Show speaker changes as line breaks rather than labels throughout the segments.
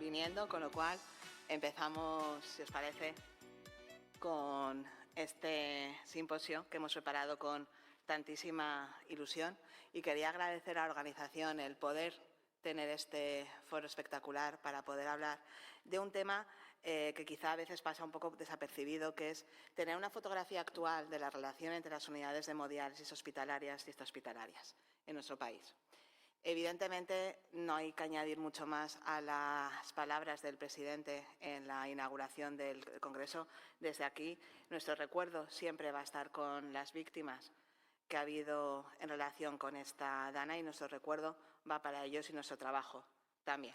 viniendo, con lo cual empezamos, si os parece, con este simposio que hemos preparado con tantísima ilusión, y quería agradecer a la organización el poder tener este foro espectacular para poder hablar de un tema que quizá a veces pasa un poco desapercibido, que es tener una fotografía actual de la relación entre las unidades de hemodiálisis hospitalarias y extrahospitalarias en nuestro país. Evidentemente, no hay que añadir mucho más a las palabras del presidente en la inauguración del Congreso. Desde aquí, nuestro recuerdo siempre va a estar con las víctimas que ha habido en relación con esta dana, y nuestro recuerdo va para ellos y nuestro trabajo también.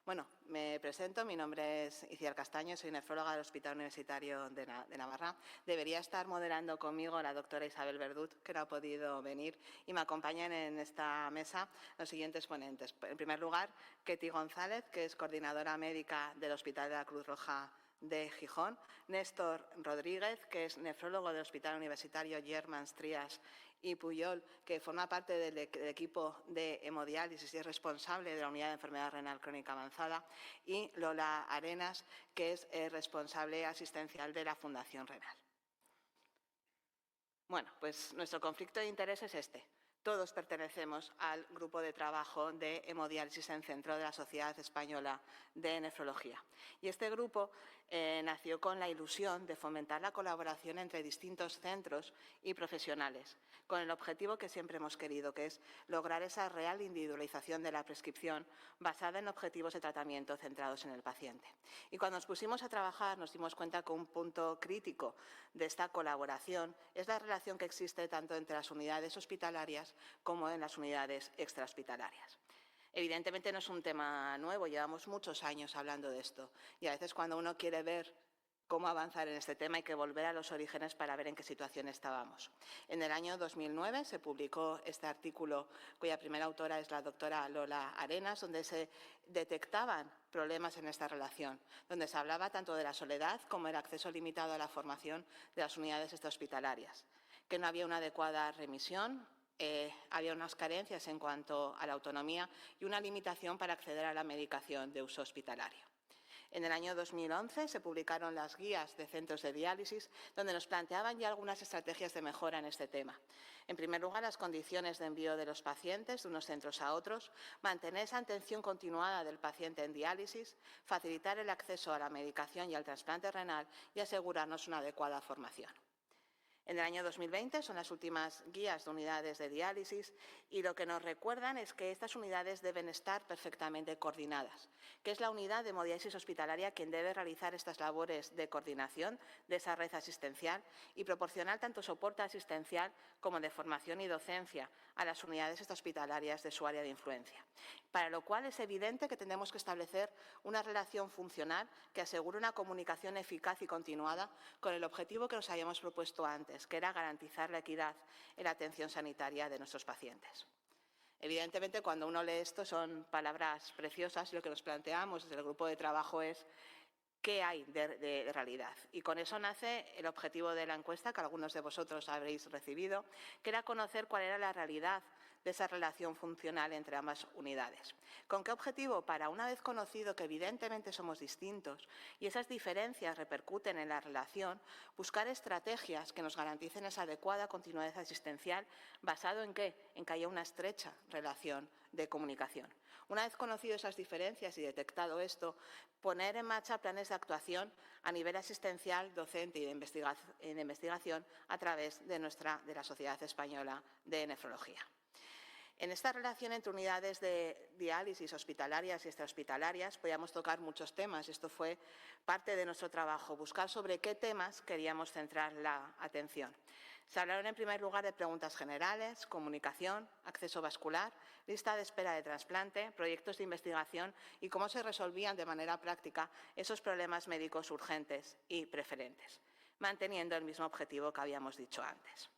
Bueno, me presento, mi nombre es Iciar Castaño, soy nefróloga del Hospital Universitario de Navarra. Debería estar moderando conmigo la doctora Isabel Verdut, que no ha podido venir, y me acompañan en esta mesa los siguientes ponentes. En primer lugar, Ketty González, que es coordinadora médica del Hospital de la Cruz Roja de Gijón; Néstor Rodríguez, que es nefrólogo del Hospital Universitario Germans Trias y Pujol, que forma parte del equipo de hemodiálisis y es responsable de la unidad de enfermedad renal crónica avanzada; y Lola Arenas, que es responsable asistencial de la Fundación Renal. Bueno, pues nuestro conflicto de interés es este. Todos pertenecemos al grupo de trabajo de hemodiálisis en centro de la Sociedad Española de Nefrología. Y este grupo nació con la ilusión de fomentar la colaboración entre distintos centros y profesionales, con el objetivo que siempre hemos querido, que es lograr esa real individualización de la prescripción basada en objetivos de tratamiento centrados en el paciente. Y cuando nos pusimos a trabajar nos dimos cuenta que un punto crítico de esta colaboración es la relación que existe tanto entre las unidades hospitalarias como en las unidades extrahospitalarias. Evidentemente no es un tema nuevo, llevamos muchos años hablando de esto, y a veces cuando uno quiere ver cómo avanzar en este tema hay que volver a los orígenes para ver en qué situación estábamos. En el año 2009 se publicó este artículo, cuya primera autora es la doctora Lola Arenas, donde se detectaban problemas en esta relación, donde se hablaba tanto de la soledad como el acceso limitado a la formación de las unidades extrahospitalarias, que no había una adecuada remisión, había unas carencias en cuanto a la autonomía y una limitación para acceder a la medicación de uso hospitalario. En el año 2011 se publicaron las guías de centros de diálisis, donde nos planteaban ya algunas estrategias de mejora en este tema. En primer lugar, las condiciones de envío de los pacientes de unos centros a otros, mantener esa atención continuada del paciente en diálisis, facilitar el acceso a la medicación y al trasplante renal y asegurarnos una adecuada formación. En el año 2020 son las últimas guías de unidades de diálisis, y lo que nos recuerdan es que estas unidades deben estar perfectamente coordinadas, que es la unidad de hemodiálisis hospitalaria quien debe realizar estas labores de coordinación de esa red asistencial y proporcionar tanto soporte asistencial como de formación y docencia a las unidades extrahospitalarias de su área de influencia. Para lo cual es evidente que tenemos que establecer una relación funcional que asegure una comunicación eficaz y continuada con el objetivo que nos habíamos propuesto antes, que era garantizar la equidad en la atención sanitaria de nuestros pacientes. Evidentemente, cuando uno lee esto son palabras preciosas, y lo que nos planteamos desde el grupo de trabajo es qué hay de realidad. Y con eso nace el objetivo de la encuesta que algunos de vosotros habréis recibido, que era conocer cuál era la realidad de esa relación funcional entre ambas unidades. ¿Con qué objetivo? Para, una vez conocido que evidentemente somos distintos y esas diferencias repercuten en la relación, buscar estrategias que nos garanticen esa adecuada continuidad asistencial, ¿basado en qué? En que haya una estrecha relación de comunicación. Una vez conocido esas diferencias y detectado esto, poner en marcha planes de actuación a nivel asistencial, docente y de investigación a través de la Sociedad Española de Nefrología. En esta relación entre unidades de diálisis hospitalarias y extrahospitalarias podíamos tocar muchos temas. Esto fue parte de nuestro trabajo, buscar sobre qué temas queríamos centrar la atención. Se hablaron en primer lugar de preguntas generales, comunicación, acceso vascular, lista de espera de trasplante, proyectos de investigación y cómo se resolvían de manera práctica esos problemas médicos urgentes y preferentes, manteniendo el mismo objetivo que habíamos dicho antes.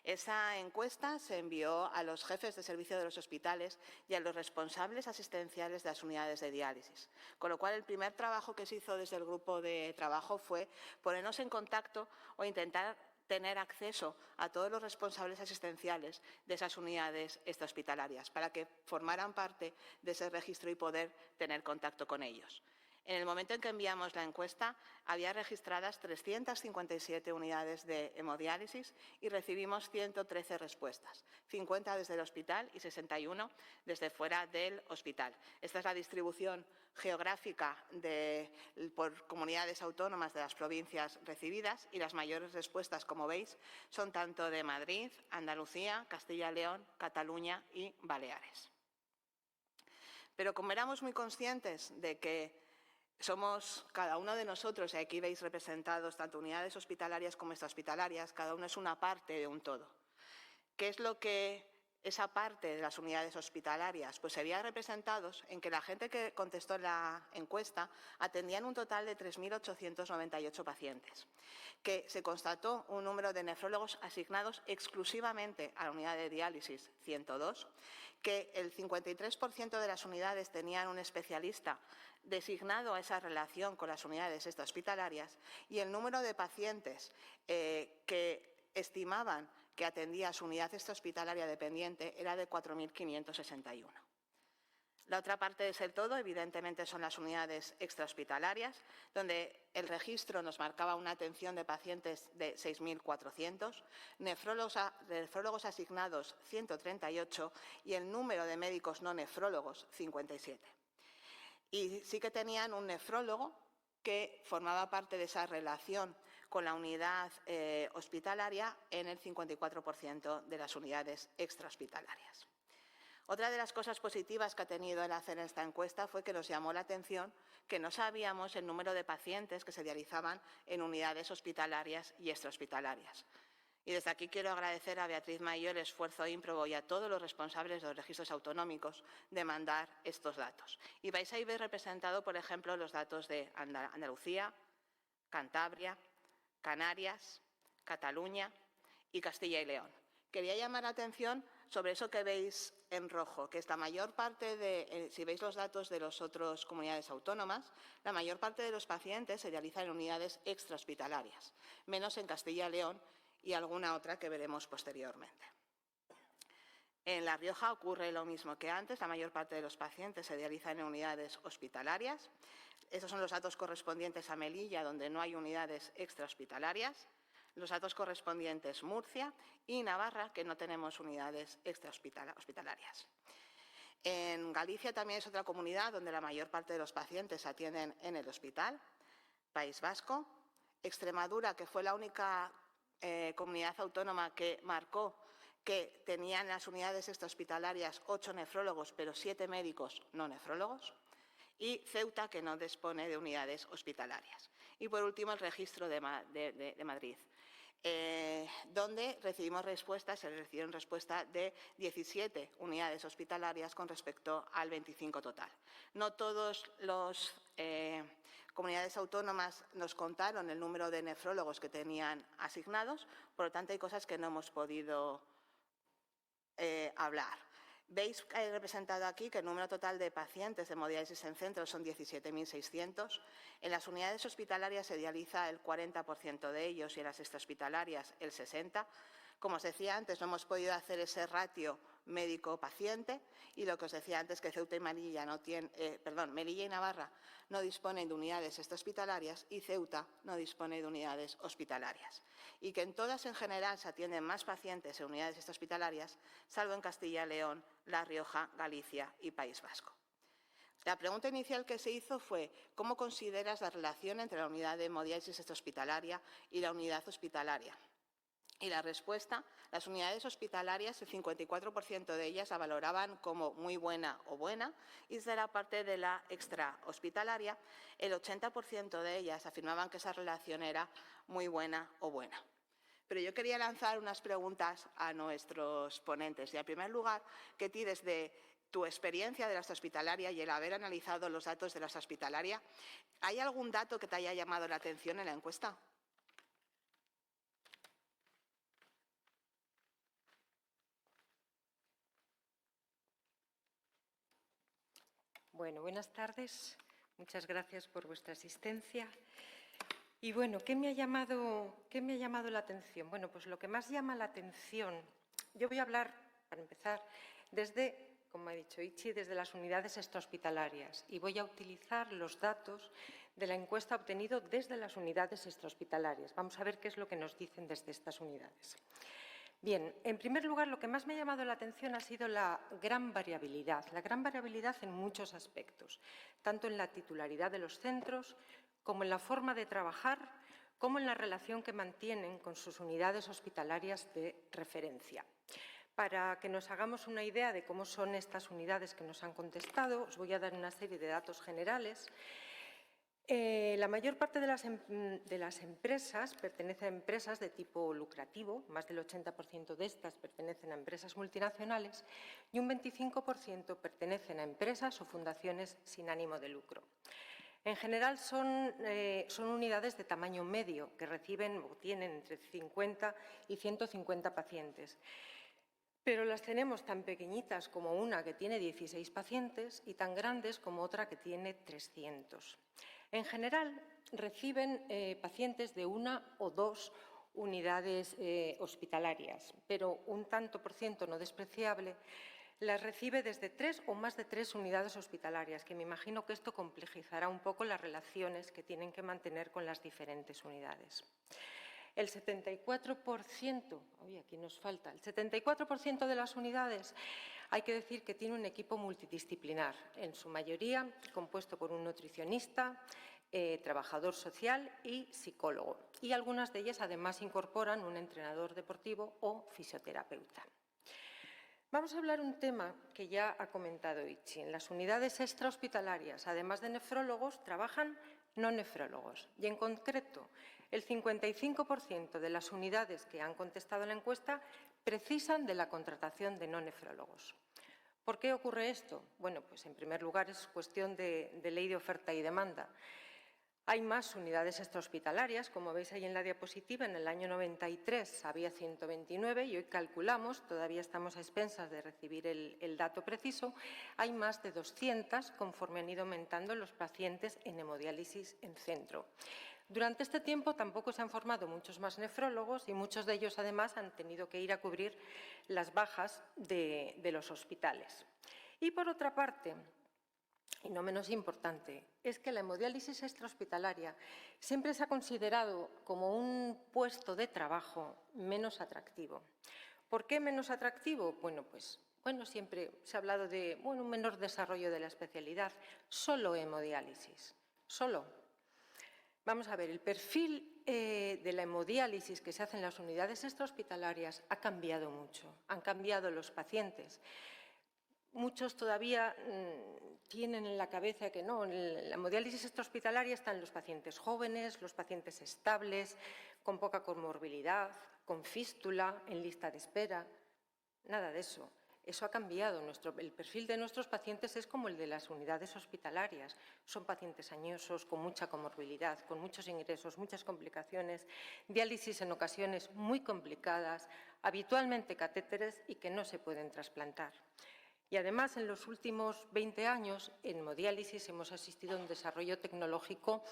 Esa encuesta se envió a los jefes de servicio de los hospitales y a los responsables asistenciales de las unidades de diálisis, con lo cual el primer trabajo que se hizo desde el grupo de trabajo fue ponernos en contacto o intentar tener acceso a todos los responsables asistenciales de esas unidades extrahospitalarias para que formaran parte de ese registro y poder tener contacto con ellos. En el momento en que enviamos la encuesta, había registradas 357 unidades de hemodiálisis y recibimos 113 respuestas, 50 desde el hospital y 61 desde fuera del hospital. Esta es la distribución geográfica por comunidades autónomas de las provincias recibidas y las mayores respuestas, como veis, son tanto de Madrid, Andalucía, Castilla y León, Cataluña y Baleares. Pero como éramos muy conscientes de que somos cada uno de nosotros, y aquí veis representados tanto unidades hospitalarias como extrahospitalarias, cada uno es una parte de un todo. ¿Qué es lo que esa parte de las unidades hospitalarias? Pues se veía representados en que la gente que contestó en la encuesta atendían un total de 3.898 pacientes, que se constató un número de nefrólogos asignados exclusivamente a la unidad de diálisis 102, que el 53% de las unidades tenían un especialista designado a esa relación con las unidades extrahospitalarias y el número de pacientes que estimaban que atendía su unidad extrahospitalaria dependiente era de 4.561. La otra parte de ese todo, evidentemente, son las unidades extrahospitalarias, donde el registro nos marcaba una atención de pacientes de 6.400, nefrólogos asignados 138 y el número de médicos no nefrólogos 57. Y sí que tenían un nefrólogo que formaba parte de esa relación con la unidad hospitalaria en el 54% de las unidades extrahospitalarias. Otra de las cosas positivas que ha tenido el hacer esta encuesta fue que nos llamó la atención que no sabíamos el número de pacientes que se dializaban en unidades hospitalarias y extrahospitalarias. Y desde aquí quiero agradecer a Beatriz Mayo el esfuerzo ímprobo y a todos los responsables de los registros autonómicos de mandar estos datos. Y vais a ver representado, por ejemplo, los datos de Andalucía, Cantabria, Canarias, Cataluña y Castilla y León. Quería llamar la atención sobre eso que veis en rojo, que es la mayor parte de, si veis los datos de las otras comunidades autónomas, la mayor parte de los pacientes se realizan en unidades extrahospitalarias, menos en Castilla y León y alguna otra que veremos posteriormente. En La Rioja ocurre lo mismo que antes, la mayor parte de los pacientes se realizan en unidades hospitalarias. Estos son los datos correspondientes a Melilla, donde no hay unidades extrahospitalarias. Los datos correspondientes Murcia y Navarra, que no tenemos unidades extrahospitalarias. En Galicia también es otra comunidad donde la mayor parte de los pacientes se atienden en el hospital. País Vasco, Extremadura, que fue la única comunidad autónoma que marcó que tenían las unidades extrahospitalarias 8 nefrólogos, pero 7 médicos no nefrólogos. Y Ceuta, que no dispone de unidades hospitalarias. Y, por último, el registro de Madrid, donde recibimos respuestas, se recibieron respuestas de 17 unidades hospitalarias con respecto al 25 total. No todas las comunidades autónomas nos contaron el número de nefrólogos que tenían asignados, por lo tanto, hay cosas que no hemos podido hablar. Veis que he representado aquí que el número total de pacientes de hemodiálisis en centros son 17.600. En las unidades hospitalarias se dializa el 40% de ellos y en las extrahospitalarias el 60%. Como os decía antes, no hemos podido hacer ese ratio médico-paciente y lo que os decía antes que Ceuta y Melilla Melilla y Navarra no disponen de unidades extrahospitalarias y Ceuta no dispone de unidades hospitalarias. Y que en todas en general se atienden más pacientes en unidades extrahospitalarias, salvo en Castilla y León, La Rioja, Galicia y País Vasco. La pregunta inicial que se hizo fue ¿cómo consideras la relación entre la unidad de hemodiálisis extrahospitalaria y la unidad hospitalaria? Y la respuesta, las unidades hospitalarias, el 54% de ellas la valoraban como muy buena o buena, y desde la parte de la extrahospitalaria, el 80% de ellas afirmaban que esa relación era muy buena o buena. Pero yo quería lanzar unas preguntas a nuestros ponentes. Y, en primer lugar, que ti, desde tu experiencia de la extrahospitalaria y el haber analizado los datos de la extrahospitalaria, ¿hay algún dato que te haya llamado la atención en la encuesta?
Bueno, buenas tardes. Muchas gracias por vuestra asistencia. Y bueno, ¿qué me ha llamado la atención? Bueno, pues lo que más llama la atención, yo voy a hablar, para empezar, desde como ha dicho Itzi, desde las unidades extrahospitalarias y voy a utilizar los datos de la encuesta obtenido desde las unidades extrahospitalarias. Vamos a ver qué es lo que nos dicen desde estas unidades. Bien, en primer lugar, lo que más me ha llamado la atención ha sido la gran variabilidad en muchos aspectos, tanto en la titularidad de los centros, como en la forma de trabajar, como en la relación que mantienen con sus unidades hospitalarias de referencia. Para que nos hagamos una idea de cómo son estas unidades que nos han contestado, os voy a dar una serie de datos generales. La mayor parte de las empresas pertenece a empresas de tipo lucrativo, más del 80% de estas pertenecen a empresas multinacionales y un 25% pertenecen a empresas o fundaciones sin ánimo de lucro. En general son unidades de tamaño medio que reciben o tienen entre 50 y 150 pacientes. Pero las tenemos tan pequeñitas como una que tiene 16 pacientes y tan grandes como otra que tiene 300. En general, reciben pacientes de una o dos unidades hospitalarias, pero un tanto por ciento no despreciable las recibe desde 3 o más de 3 unidades hospitalarias, que me imagino que esto complejizará un poco las relaciones que tienen que mantener con las diferentes unidades. El 74%, aquí nos falta, el 74% de las unidades hay que decir que tiene un equipo multidisciplinar, en su mayoría compuesto por un nutricionista, trabajador social y psicólogo. Y algunas de ellas además incorporan un entrenador deportivo o fisioterapeuta. Vamos a hablar un tema que ya ha comentado Itzi. En las unidades extrahospitalarias, además de nefrólogos, trabajan no nefrólogos y, en concreto, el 55% de las unidades que han contestado la encuesta precisan de la contratación de no nefrólogos. ¿Por qué ocurre esto? Bueno, pues en primer lugar es cuestión de ley de oferta y demanda. Hay más unidades extrahospitalarias, como veis ahí en la diapositiva, en el año 93 había 129 y hoy calculamos, todavía estamos a expensas de recibir el dato preciso, hay más de 200 conforme han ido aumentando los pacientes en hemodiálisis en centro. Durante este tiempo tampoco se han formado muchos más nefrólogos y muchos de ellos además han tenido que ir a cubrir las bajas de los hospitales. Y por otra parte, y no menos importante, es que la hemodiálisis extrahospitalaria siempre se ha considerado como un puesto de trabajo menos atractivo. ¿Por qué menos atractivo? Bueno, siempre se ha hablado de un menor desarrollo de la especialidad. Solo hemodiálisis, solo. Vamos a ver, el perfil de la hemodiálisis que se hace en las unidades extrahospitalarias ha cambiado mucho. Han cambiado los pacientes. Muchos todavía tienen en la cabeza que no, en la hemodiálisis extrahospitalaria están los pacientes jóvenes, los pacientes estables, con poca comorbilidad, con fístula, en lista de espera. Nada de eso. Eso ha cambiado. El perfil de nuestros pacientes es como el de las unidades hospitalarias. Son pacientes añosos, con mucha comorbilidad, con muchos ingresos, muchas complicaciones, diálisis en ocasiones muy complicadas, habitualmente catéteres y que no se pueden trasplantar. Y además, en los últimos 20 años, en hemodiálisis hemos asistido a un desarrollo tecnológico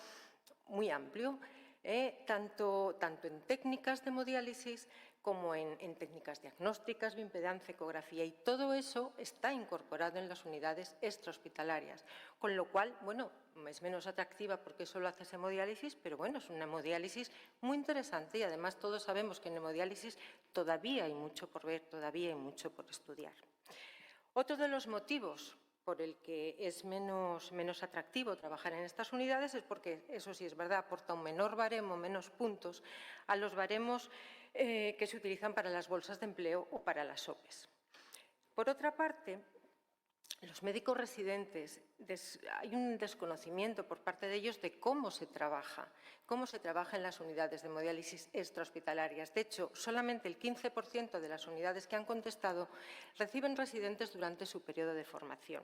muy amplio, tanto en técnicas de hemodiálisis como en técnicas diagnósticas, bioimpedancia, ecografía, y todo eso está incorporado en las unidades extrahospitalarias, con lo cual, es menos atractiva porque solo haces hemodiálisis, pero es una hemodiálisis muy interesante y además todos sabemos que en hemodiálisis todavía hay mucho por ver, todavía hay mucho por estudiar. Otro de los motivos por el que es menos atractivo trabajar en estas unidades es porque, eso sí es verdad, aporta un menor baremo, menos puntos a los baremos que se utilizan para las bolsas de empleo o para las OPEs. Por otra parte, los médicos residentes, hay un desconocimiento por parte de ellos de cómo se trabaja en las unidades de hemodiálisis extrahospitalarias. De hecho, solamente el 15% de las unidades que han contestado reciben residentes durante su periodo de formación.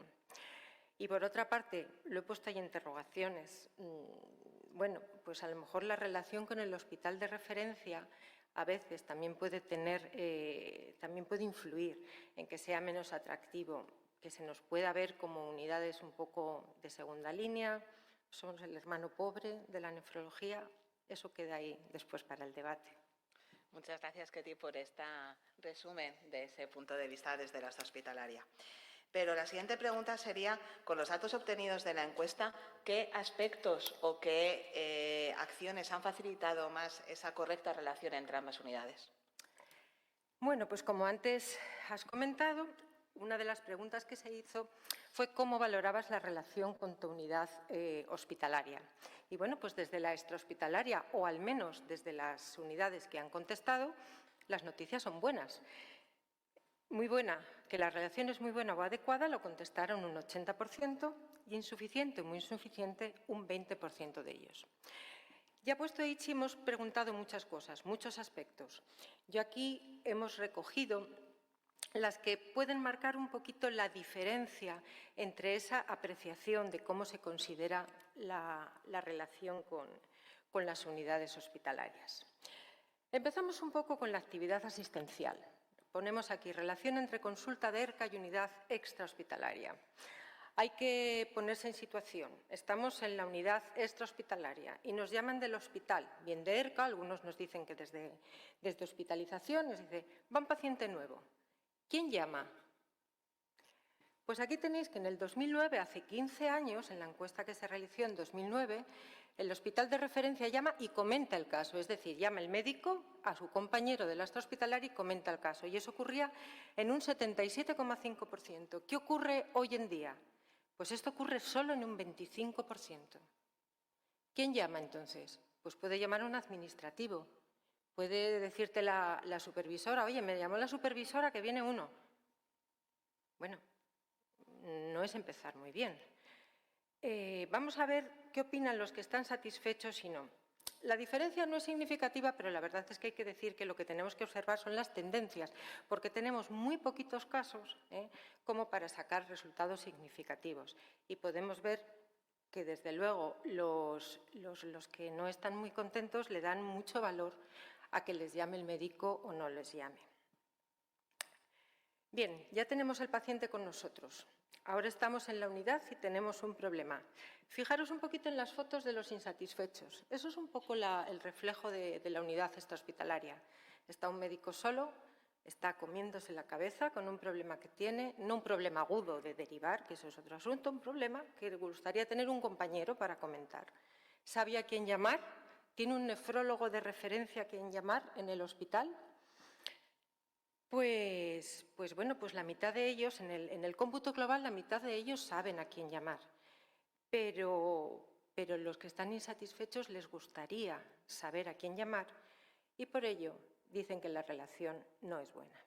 Y por otra parte, lo he puesto ahí en interrogaciones. Pues a lo mejor la relación con el hospital de referencia a veces también puede influir en que sea menos atractivo, que se nos pueda ver como unidades un poco de segunda línea, somos el hermano pobre de la nefrología. Eso queda ahí después para el debate.
Muchas gracias, Ketty, por este resumen de ese punto de vista desde la hospitalaria. Pero la siguiente pregunta sería, con los datos obtenidos de la encuesta, ¿qué aspectos o qué acciones han facilitado más esa correcta relación entre ambas unidades?
Bueno, pues como antes has comentado, una de las preguntas que se hizo fue cómo valorabas la relación con tu unidad hospitalaria. Y bueno, pues desde la extrahospitalaria, o al menos desde las unidades que han contestado, las noticias son buenas. Muy buena, que la relación es muy buena o adecuada, lo contestaron un 80%, y insuficiente o muy insuficiente un 20% de ellos. Ya puesto Ichi, hemos preguntado muchas cosas, muchos aspectos. Yo aquí hemos recogido las que pueden marcar un poquito la diferencia entre esa apreciación de cómo se considera la relación con las unidades hospitalarias. Empezamos un poco con la actividad asistencial. Ponemos aquí relación entre consulta de ERCA y unidad extrahospitalaria. Hay que ponerse en situación. Estamos en la unidad extrahospitalaria y nos llaman del hospital, bien de ERCA, algunos nos dicen que desde hospitalización, nos dice, va un paciente nuevo. ¿Quién llama? Pues aquí tenéis que en el 2009, hace 15 años, en la encuesta que se realizó en 2009, el hospital de referencia llama y comenta el caso, es decir, llama el médico a su compañero del astro hospitalario y comenta el caso. Y eso ocurría en un 77,5%. ¿Qué ocurre hoy en día? Pues esto ocurre solo en un 25%. ¿Quién llama entonces? Pues puede llamar a un administrativo. Puede decirte la supervisora, oye, me llamó la supervisora que viene uno. Bueno, no es empezar muy bien. Vamos a ver qué opinan los que están satisfechos y no. La diferencia no es significativa, pero la verdad es que hay que decir que lo que tenemos que observar son las tendencias, porque tenemos muy poquitos casos como para sacar resultados significativos. Y podemos ver que, desde luego, los que no están muy contentos le dan mucho valor a que les llame el médico o no les llame. Bien, ya tenemos al paciente con nosotros. Ahora estamos en la unidad y tenemos un problema. Fijaros un poquito en las fotos de los insatisfechos. Eso es un poco el reflejo de la unidad extrahospitalaria. Está un médico solo, está comiéndose la cabeza con un problema que tiene, no un problema agudo de derivar, que eso es otro asunto, un problema que le gustaría tener un compañero para comentar. ¿Sabe a quién llamar? ¿Tiene un nefrólogo de referencia a quién llamar en el hospital? Pues bueno, pues la mitad de ellos, en el cómputo global, la mitad de ellos saben a quién llamar. Pero los que están insatisfechos les gustaría saber a quién llamar y por ello dicen que la relación no es buena.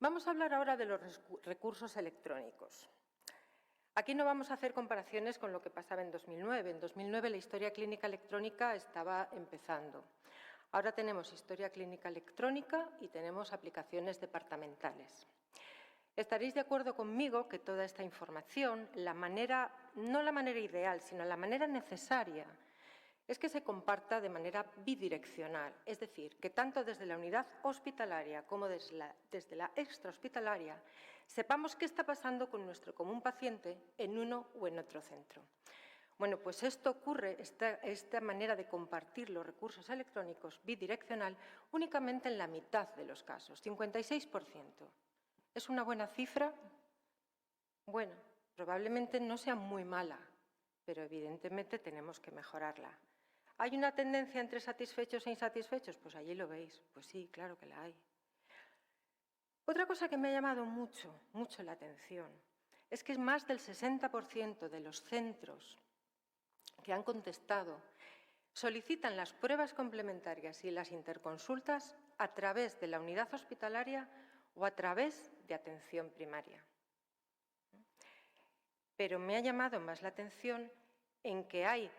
Vamos a hablar ahora de los recursos electrónicos. Aquí no vamos a hacer comparaciones con lo que pasaba en 2009. En 2009 la historia clínica electrónica estaba empezando. Ahora tenemos historia clínica electrónica y tenemos aplicaciones departamentales. Estaréis de acuerdo conmigo que toda esta información, no la manera ideal, sino la manera necesaria, es que se comparta de manera bidireccional, es decir, que tanto desde la unidad hospitalaria como desde la extrahospitalaria sepamos qué está pasando con nuestro común paciente en uno o en otro centro. Bueno, pues esto ocurre, esta manera de compartir los recursos electrónicos bidireccional, únicamente en la mitad de los casos, 56%. ¿Es una buena cifra? Bueno, probablemente no sea muy mala, pero evidentemente tenemos que mejorarla. ¿Hay una tendencia entre satisfechos e insatisfechos? Pues allí lo veis. Pues sí, claro que la hay. Otra cosa que me ha llamado mucho la atención es que más del 60% de los centros que han contestado solicitan las pruebas complementarias y las interconsultas a través de la unidad hospitalaria o a través de atención primaria. Pero me ha llamado más la atención en que hay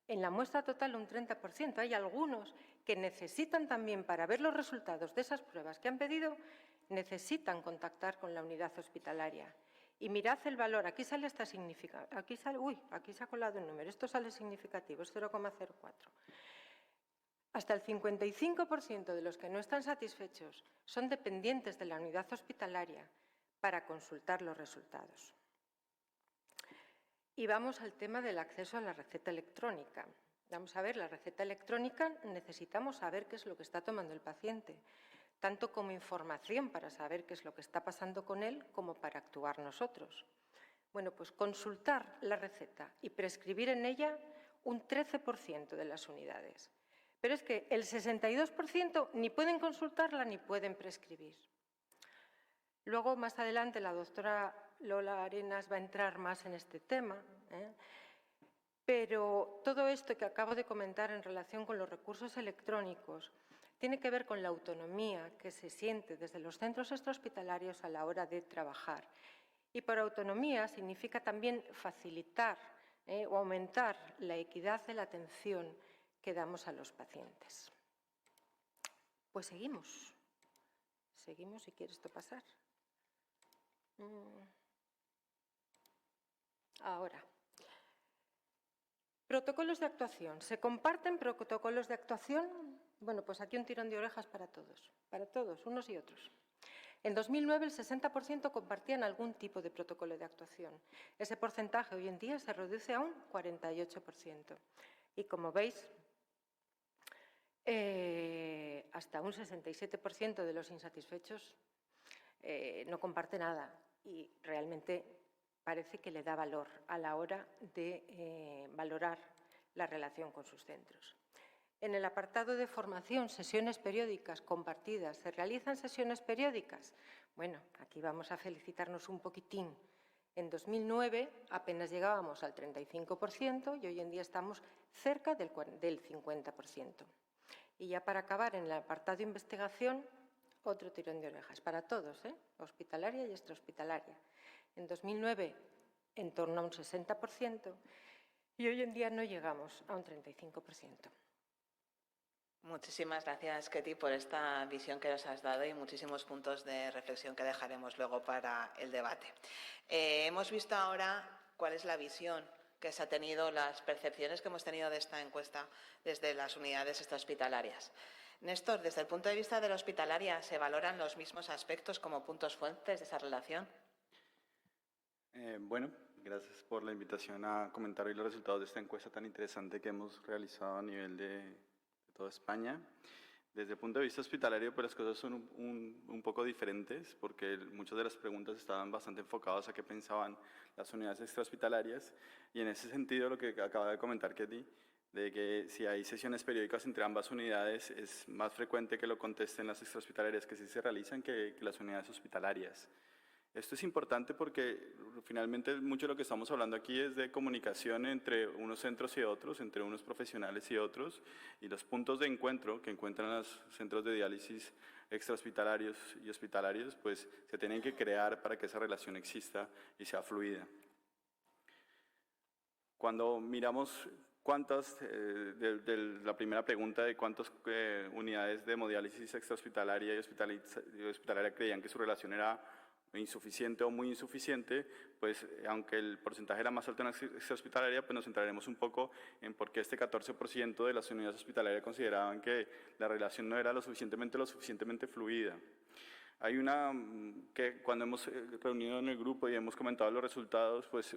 en la muestra total un 30%. Hay algunos que necesitan también, para ver los resultados de esas pruebas que han pedido, necesitan contactar con la unidad hospitalaria. Y mirad el valor, aquí sale hasta significativo, aquí se ha colado un número, esto sale significativo, es 0,04. Hasta el 55% de los que no están satisfechos son dependientes de la unidad hospitalaria para consultar los resultados. Y vamos al tema del acceso a la receta electrónica. Vamos a ver, la receta electrónica necesitamos saber qué es lo que está tomando el paciente. tanto como información para saber qué es lo que está pasando con él, como para actuar nosotros. Bueno, pues consultar la receta y prescribir en ella un 13% de las unidades. Pero es que el 62% ni pueden consultarla ni pueden prescribir. Luego, más adelante, la doctora Lola Arenas va a entrar más en este tema, pero todo esto que acabo de comentar en relación con los recursos electrónicos tiene que ver con la autonomía que se siente desde los centros extrahospitalarios a la hora de trabajar. Y por autonomía significa también facilitar o aumentar la equidad de la atención que damos a los pacientes. Pues seguimos. Seguimos si quiere esto pasar. Ahora, protocolos de actuación. ¿Se comparten protocolos de actuación? Bueno, pues aquí un tirón de orejas para todos, unos y otros. En 2009 el 60% compartían algún tipo de protocolo de actuación. Ese porcentaje hoy en día se reduce a un 48%. Y como veis, hasta un 67% de los insatisfechos no comparte nada y realmente parece que le da valor a la hora de valorar la relación con sus centros. En el apartado de formación, sesiones periódicas compartidas. ¿Se realizan sesiones periódicas? Bueno, aquí vamos a felicitarnos un poquitín. En 2009 apenas llegábamos al 35% y hoy en día estamos cerca del 50%. Y ya para acabar, en el apartado de investigación, otro tirón de orejas para todos, hospitalaria y extrahospitalaria. En 2009 en torno a un 60% y hoy en día no llegamos a un 35%.
Muchísimas gracias, Ketty, por esta visión que nos has dado y muchísimos puntos de reflexión que dejaremos luego para el debate. Hemos visto ahora cuál es la visión que se ha tenido, las percepciones que hemos tenido de esta encuesta desde las unidades extrahospitalarias. Néstor, desde el punto de vista de la hospitalaria, ¿se valoran los mismos aspectos como puntos fuentes de esa relación?
Bueno, gracias por la invitación a comentar hoy los resultados de esta encuesta tan interesante que hemos realizado a nivel de toda España. Desde el punto de vista hospitalario, pues las cosas son un poco diferentes porque muchas de las preguntas estaban bastante enfocadas a qué pensaban las unidades extrahospitalarias y en ese sentido lo que acaba de comentar Ketty, de que si hay sesiones periódicas entre ambas unidades es más frecuente que lo contesten las extrahospitalarias que sí se realizan que las unidades hospitalarias. Esto es importante porque finalmente mucho de lo que estamos hablando aquí es de comunicación entre unos centros y otros, entre unos profesionales y otros, y los puntos de encuentro que encuentran los centros de diálisis extrahospitalarios y hospitalarios, pues se tienen que crear para que esa relación exista y sea fluida. Cuando miramos cuántas, de la primera pregunta de cuántas unidades de hemodiálisis extrahospitalaria y hospitalaria creían que su relación era insuficiente o muy insuficiente, pues aunque el porcentaje era más alto en la extrahospitalaria, pues nos centraremos un poco en por qué este 14% de las unidades hospitalarias consideraban que la relación no era lo suficientemente fluida. Hay una que cuando hemos reunido en el grupo y hemos comentado los resultados, pues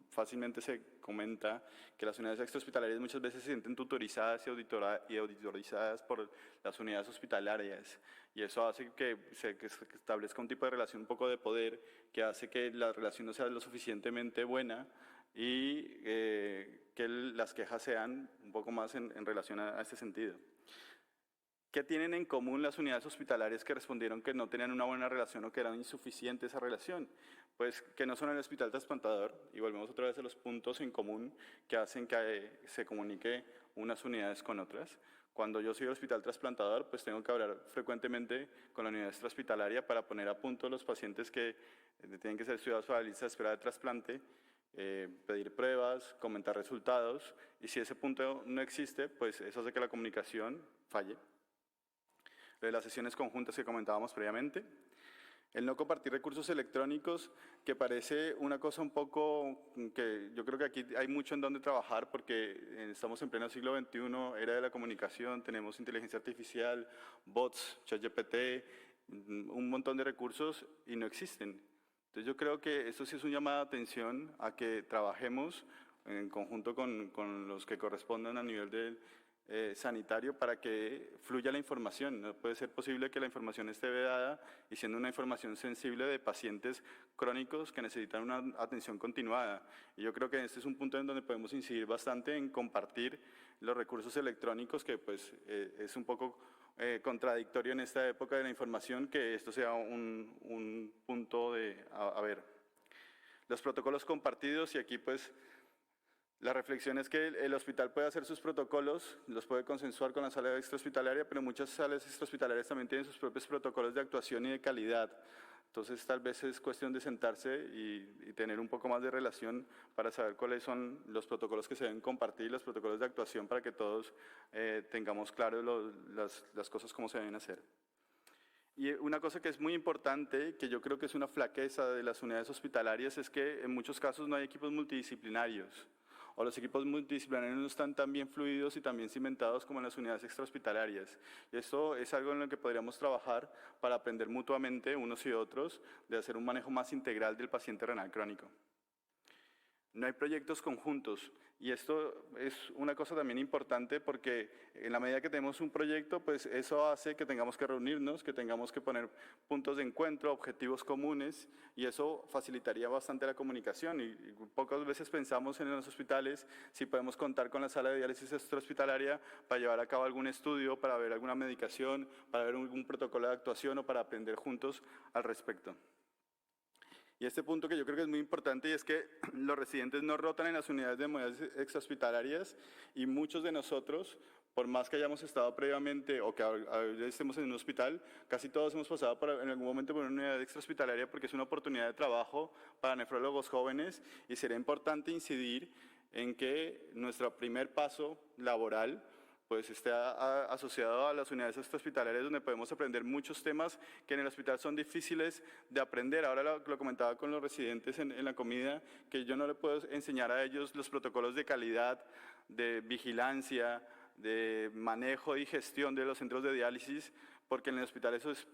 fácilmente se comenta que las unidades extrahospitalarias muchas veces se sienten tutorizadas y auditorizadas por las unidades hospitalarias y eso hace que se establezca un tipo de relación un poco de poder que hace que la relación no sea lo suficientemente buena y que las quejas sean un poco más en relación a este sentido. ¿Qué tienen en común las unidades hospitalarias que respondieron que no tenían una buena relación o que era insuficiente esa relación? Pues que no son el hospital trasplantador, y volvemos otra vez a los puntos en común que hacen que se comunique unas unidades con otras. Cuando yo soy el hospital trasplantador, pues tengo que hablar frecuentemente con la unidad extrahospitalaria para poner a punto los pacientes que tienen que ser estudiados para la lista de espera de trasplante, pedir pruebas, comentar resultados, y si ese punto no existe, pues eso hace que la comunicación falle. De las sesiones conjuntas que comentábamos previamente. El no compartir recursos electrónicos, que parece una cosa un poco que yo creo que aquí hay mucho en donde trabajar porque estamos en pleno siglo XXI, era de la comunicación, tenemos inteligencia artificial, bots, ChatGPT, un montón de recursos y no existen. Entonces yo creo que esto sí es un llamado de atención a que trabajemos en conjunto con los que correspondan a nivel sanitario para que fluya la información. No puede ser posible que la información esté vedada y siendo una información sensible de pacientes crónicos que necesitan una atención continuada. Y yo creo que este es un punto en donde podemos incidir bastante en compartir los recursos electrónicos, que pues es un poco contradictorio en esta época de la información que esto sea un punto de, a ver, los protocolos compartidos, y aquí pues la reflexión es que el hospital puede hacer sus protocolos, los puede consensuar con la sala extrahospitalaria, pero muchas salas extrahospitalarias también tienen sus propios protocolos de actuación y de calidad. Entonces, tal vez es cuestión de sentarse y tener un poco más de relación para saber cuáles son los protocolos que se deben compartir, los protocolos de actuación, para que todos tengamos claro las cosas como se deben hacer. Y una cosa que es muy importante, que yo creo que es una flaqueza de las unidades hospitalarias, es que en muchos casos no hay equipos multidisciplinarios, o los equipos multidisciplinarios no están tan bien fluidos y tan bien cimentados como en las unidades extrahospitalarias. Y esto es algo en lo que podríamos trabajar para aprender mutuamente unos y otros de hacer un manejo más integral del paciente renal crónico. No hay proyectos conjuntos, y esto es una cosa también importante porque en la medida que tenemos un proyecto, pues eso hace que tengamos que reunirnos, que tengamos que poner puntos de encuentro, objetivos comunes, y eso facilitaría bastante la comunicación. Y pocas veces pensamos en los hospitales si podemos contar con la sala de diálisis extrahospitalaria para llevar a cabo algún estudio, para ver alguna medicación, para ver algún protocolo de actuación o para aprender juntos al respecto. Y este punto que yo creo que es muy importante, y es que los residentes no rotan en las unidades de hemodiálisis extrahospitalarias, y muchos de nosotros, por más que hayamos estado previamente o que estemos en un hospital, casi todos hemos pasado en algún momento por una unidad extrahospitalaria porque es una oportunidad de trabajo para nefrólogos jóvenes, y sería importante incidir en que nuestro primer paso laboral pues esté asociado a las unidades extrahospitalarias, donde podemos aprender muchos temas que en el hospital son difíciles de aprender. Ahora lo comentaba con los residentes en la comida, que yo no le puedo enseñar a ellos los protocolos de calidad, de vigilancia, de manejo y gestión de los centros de diálisis, porque en el hospital eso es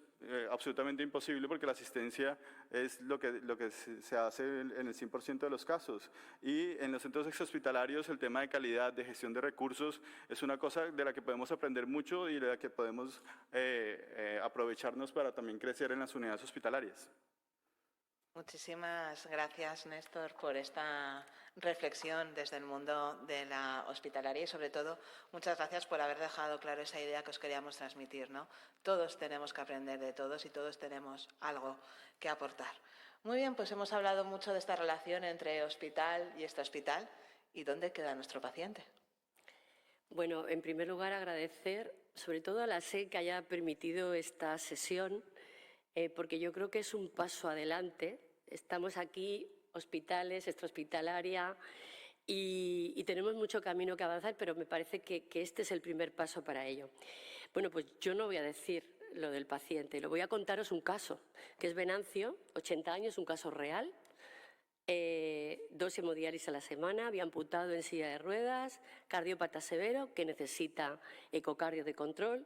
absolutamente imposible, porque la asistencia es lo que se hace en el 100% de los casos. Y en los centros extrahospitalarios el tema de calidad, de gestión de recursos, es una cosa de la que podemos aprender mucho y de la que podemos aprovecharnos para también crecer en las unidades hospitalarias.
Muchísimas gracias, Néstor, por esta reflexión desde el mundo de la hospitalaria, y sobre todo muchas gracias por haber dejado claro esa idea que os queríamos transmitir, ¿no? Todos tenemos que aprender de todos y todos tenemos algo que aportar. Muy bien, pues hemos hablado mucho de esta relación entre hospital y extrahospital. ¿Y dónde queda nuestro paciente?
Bueno, en primer lugar agradecer sobre todo a la SE que haya permitido esta sesión, porque yo creo que es un paso adelante. Estamos aquí, hospitales, extrahospitalaria, y tenemos mucho camino que avanzar, pero me parece que este es el primer paso para ello. Bueno, pues yo no voy a decir lo del paciente, lo voy a contaros un caso, que es Venancio, 80 años, un caso real, 2 hemodiálisis a la semana, había amputado en silla de ruedas, cardiópata severo que necesita ecocardio de control,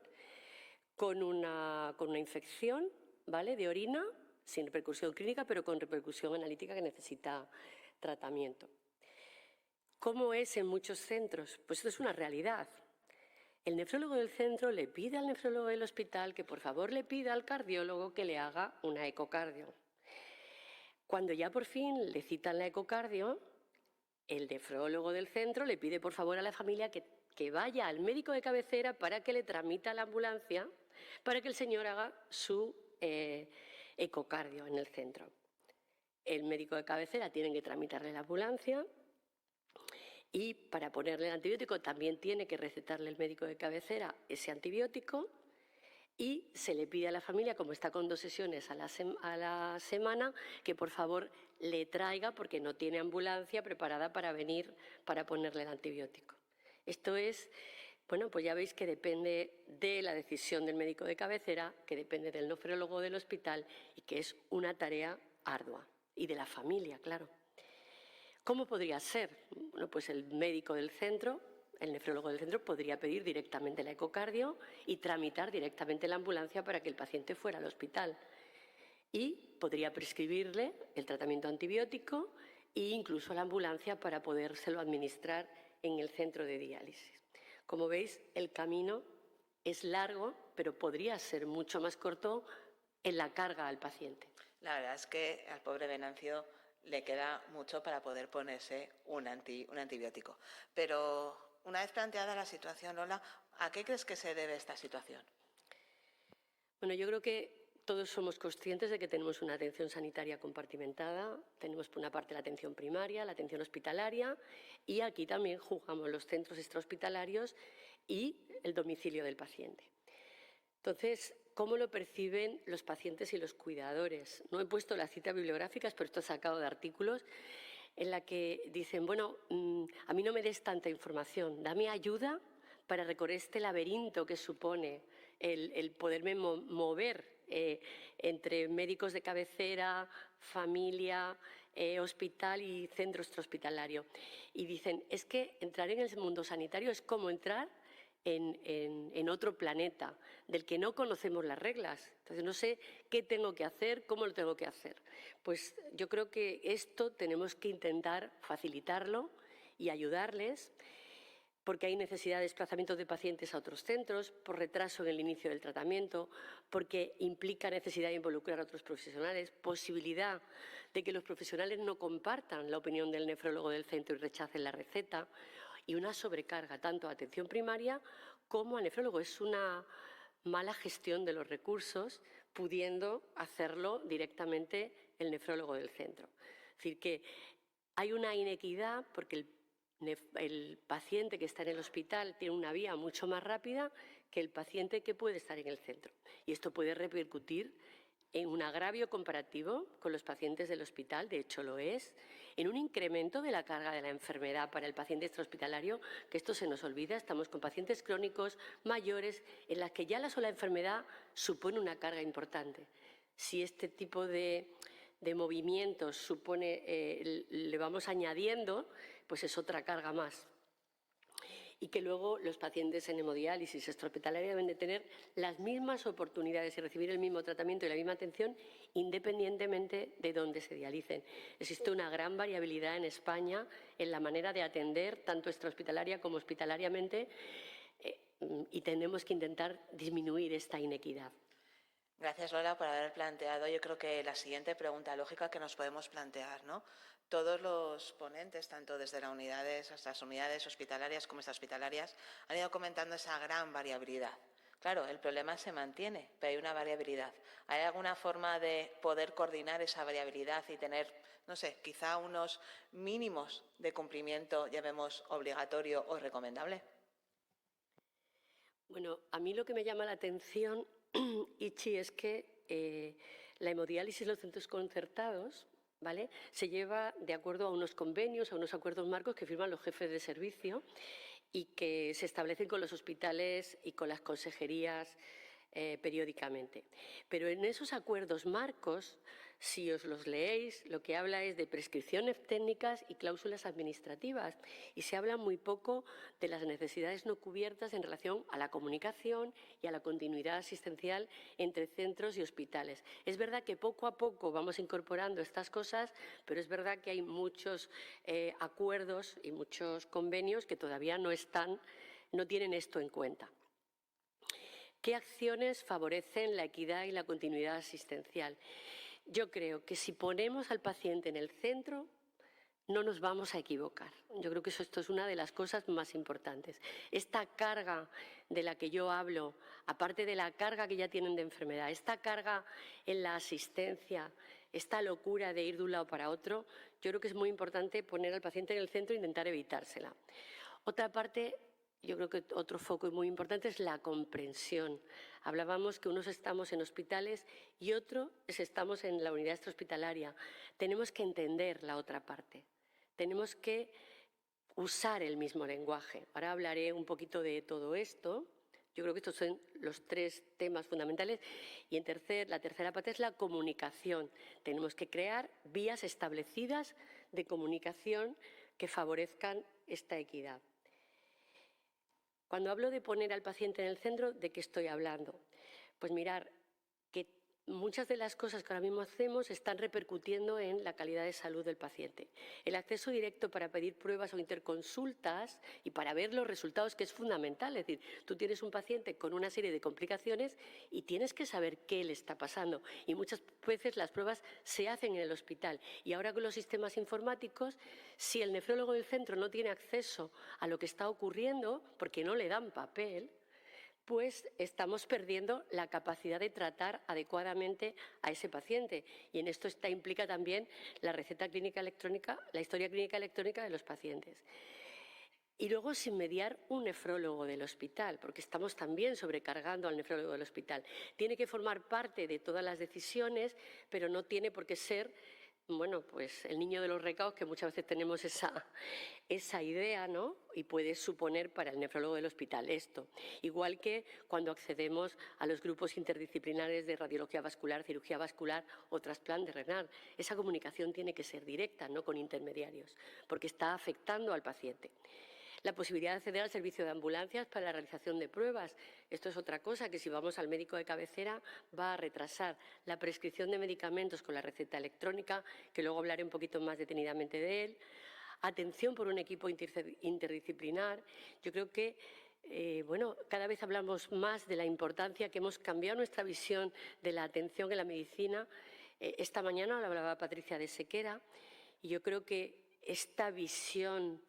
con una infección, ¿vale?, de orina, sin repercusión clínica, pero con repercusión analítica que necesita tratamiento. ¿Cómo es en muchos centros? Pues esto es una realidad. El nefrólogo del centro le pide al nefrólogo del hospital que por favor le pida al cardiólogo que le haga una ecocardio. Cuando ya por fin le citan la ecocardio, el nefrólogo del centro le pide por favor a la familia que vaya al médico de cabecera para que le tramita la ambulancia, para que el señor haga su ecocardio en el centro. El médico de cabecera tiene que tramitarle la ambulancia, y para ponerle el antibiótico también tiene que recetarle el médico de cabecera ese antibiótico, y se le pide a la familia, como está con 2 sesiones a la semana, que por favor le traiga, porque no tiene ambulancia preparada para venir para ponerle el antibiótico. Esto es, bueno, pues ya veis que depende de la decisión del médico de cabecera, que depende del nefrólogo del hospital, y que es una tarea ardua, y de la familia, claro. ¿Cómo podría ser? Bueno, pues el médico del centro, el nefrólogo del centro, podría pedir directamente la ecocardio y tramitar directamente la ambulancia para que el paciente fuera al hospital. Y podría prescribirle el tratamiento antibiótico e incluso la ambulancia para podérselo administrar en el centro de diálisis. Como veis, el camino es largo, pero podría ser mucho más corto en la carga al paciente.
La verdad es que al pobre Venancio le queda mucho para poder ponerse un antibiótico. Pero una vez planteada la situación, Lola, ¿a qué crees que se debe esta situación?
Bueno, yo creo que todos somos conscientes de que tenemos una atención sanitaria compartimentada, tenemos por una parte la atención primaria, la atención hospitalaria y aquí también jugamos los centros extrahospitalarios y el domicilio del paciente. Entonces, ¿cómo lo perciben los pacientes y los cuidadores? No he puesto las citas bibliográficas, pero esto he sacado de artículos en la que dicen, bueno, a mí no me des tanta información, dame ayuda para recorrer este laberinto que supone el poderme mover entre médicos de cabecera, familia, hospital y centro extrahospitalario. Y dicen, es que entrar en el mundo sanitario es como entrar en otro planeta, del que no conocemos las reglas. Entonces, no sé qué tengo que hacer, cómo lo tengo que hacer. Pues yo creo que esto tenemos que intentar facilitarlo y ayudarles, porque hay necesidad de desplazamiento de pacientes a otros centros, por retraso en el inicio del tratamiento, porque implica necesidad de involucrar a otros profesionales, posibilidad de que los profesionales no compartan la opinión del nefrólogo del centro y rechacen la receta, y una sobrecarga tanto a atención primaria como a nefrólogo. Es una mala gestión de los recursos, pudiendo hacerlo directamente el nefrólogo del centro. Es decir, que hay una inequidad porque el paciente que está en el hospital tiene una vía mucho más rápida que el paciente que puede estar en el centro. Y esto puede repercutir en un agravio comparativo con los pacientes del hospital, de hecho lo es, en un incremento de la carga de la enfermedad para el paciente extrahospitalario, que esto se nos olvida, estamos con pacientes crónicos mayores en las que ya la sola enfermedad supone una carga importante. Si este tipo de movimientos supone, le vamos añadiendo, pues es otra carga más. Y que luego los pacientes en hemodiálisis extrahospitalaria deben de tener las mismas oportunidades y recibir el mismo tratamiento y la misma atención independientemente de dónde se dialicen. Existe una gran variabilidad en España en la manera de atender, tanto extrahospitalaria como hospitalariamente, y tenemos que intentar disminuir esta inequidad.
Gracias, Lola, por haber planteado, yo creo que la siguiente pregunta lógica que nos podemos plantear, ¿no? Todos los ponentes, tanto desde las unidades hospitalarias como extrahospitalarias, han ido comentando esa gran variabilidad. Claro, el problema se mantiene, pero hay una variabilidad. ¿Hay alguna forma de poder coordinar esa variabilidad y tener, no sé, quizá unos mínimos de cumplimiento, llamemos obligatorio o recomendable?
Bueno, a mí lo que me llama la atención, Ichi, es que la hemodiálisis en los centros concertados, ¿vale?, se lleva de acuerdo a unos convenios, a unos acuerdos marcos que firman los jefes de servicio y que se establecen con los hospitales y con las consejerías periódicamente. Pero en esos acuerdos marcos, si os los leéis, lo que habla es de prescripciones técnicas y cláusulas administrativas y se habla muy poco de las necesidades no cubiertas en relación a la comunicación y a la continuidad asistencial entre centros y hospitales. Es verdad que poco a poco vamos incorporando estas cosas, pero es verdad que hay muchos acuerdos y muchos convenios que todavía no tienen esto en cuenta. ¿Qué acciones favorecen la equidad y la continuidad asistencial? Yo creo que si ponemos al paciente en el centro, no nos vamos a equivocar. Yo creo que esto es una de las cosas más importantes. Esta carga de la que yo hablo, aparte de la carga que ya tienen de enfermedad, esta carga en la asistencia, esta locura de ir de un lado para otro, yo creo que es muy importante poner al paciente en el centro e intentar evitársela. Otra parte, yo creo que otro foco muy importante es la comprensión. Hablábamos que unos estamos en hospitales y otros estamos en la unidad extrahospitalaria. Tenemos que entender la otra parte. Tenemos que usar el mismo lenguaje. Ahora hablaré un poquito de todo esto. Yo creo que estos son los tres temas fundamentales. Y la tercera parte es la comunicación. Tenemos que crear vías establecidas de comunicación que favorezcan esta equidad. Cuando hablo de poner al paciente en el centro, ¿de qué estoy hablando? Pues mirar que muchas de las cosas que ahora mismo hacemos están repercutiendo en la calidad de salud del paciente. El acceso directo para pedir pruebas o interconsultas y para ver los resultados, que es fundamental. Es decir, tú tienes un paciente con una serie de complicaciones y tienes que saber qué le está pasando. Y muchas veces las pruebas se hacen en el hospital. Y ahora con los sistemas informáticos, si el nefrólogo del centro no tiene acceso a lo que está ocurriendo, porque no le dan papel, pues estamos perdiendo la capacidad de tratar adecuadamente a ese paciente. Y en esto implica también la receta clínica electrónica, la historia clínica electrónica de los pacientes. Y luego sin mediar un nefrólogo del hospital, porque estamos también sobrecargando al nefrólogo del hospital. Tiene que formar parte de todas las decisiones, pero no tiene por qué ser, bueno, pues el niño de los recados, que muchas veces tenemos esa idea, ¿no? Y puede suponer para el nefrólogo del hospital esto. Igual que cuando accedemos a los grupos interdisciplinares de radiología vascular, cirugía vascular o trasplante renal. Esa comunicación tiene que ser directa, no con intermediarios, porque está afectando al paciente. La posibilidad de acceder al servicio de ambulancias para la realización de pruebas. Esto es otra cosa que si vamos al médico de cabecera va a retrasar la prescripción de medicamentos con la receta electrónica, que luego hablaré un poquito más detenidamente de él. Atención por un equipo interdisciplinar. Yo creo que cada vez hablamos más de la importancia que hemos cambiado nuestra visión de la atención en la medicina. Esta mañana hablaba Patricia de Sequera y yo creo que esta visión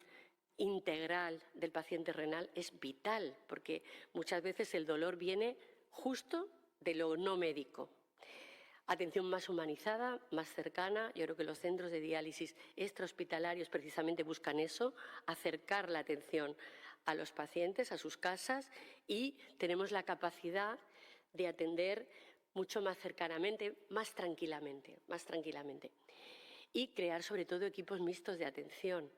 integral del paciente renal es vital, porque muchas veces el dolor viene justo de lo no médico. Atención más humanizada, más cercana. Yo creo que los centros de diálisis extrahospitalarios precisamente buscan eso, acercar la atención a los pacientes, a sus casas, y tenemos la capacidad de atender mucho más cercanamente, más tranquilamente. Y crear sobre todo equipos mixtos de atención.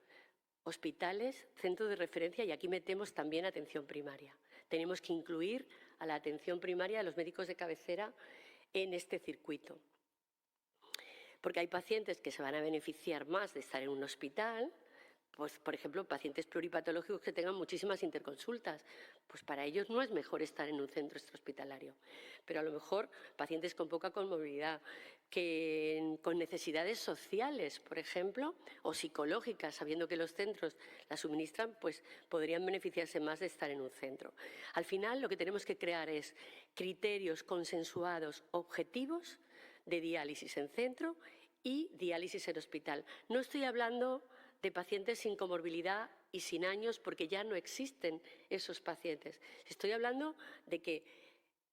Hospitales, centros de referencia, y aquí metemos también atención primaria. Tenemos que incluir a la atención primaria de los médicos de cabecera en este circuito. Porque hay pacientes que se van a beneficiar más de estar en un hospital, pues, por ejemplo, pacientes pluripatológicos que tengan muchísimas interconsultas, pues para ellos no es mejor estar en un centro extrahospitalario. Pero a lo mejor pacientes con poca comorbilidad, con necesidades sociales, por ejemplo, o psicológicas, sabiendo que los centros las suministran, pues podrían beneficiarse más de estar en un centro. Al final, lo que tenemos que crear es criterios consensuados, objetivos, de diálisis en centro y diálisis en hospital. No estoy hablando de pacientes sin comorbilidad y sin años, porque ya no existen esos pacientes. Estoy hablando de que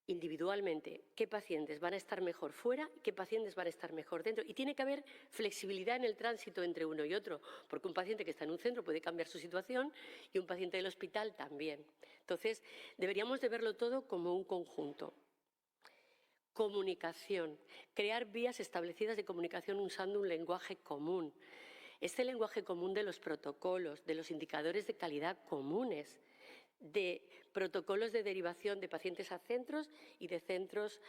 individualmente qué pacientes van a estar mejor fuera y qué pacientes van a estar mejor dentro. Y tiene que haber flexibilidad en el tránsito entre uno y otro, porque un paciente que está en un centro puede cambiar su situación y un paciente del hospital también. Entonces, deberíamos de verlo todo como un conjunto. Comunicación. Crear vías establecidas de comunicación usando un lenguaje común. Este lenguaje común de los protocolos, de los indicadores de calidad comunes, de protocolos de derivación de pacientes a centros y de centros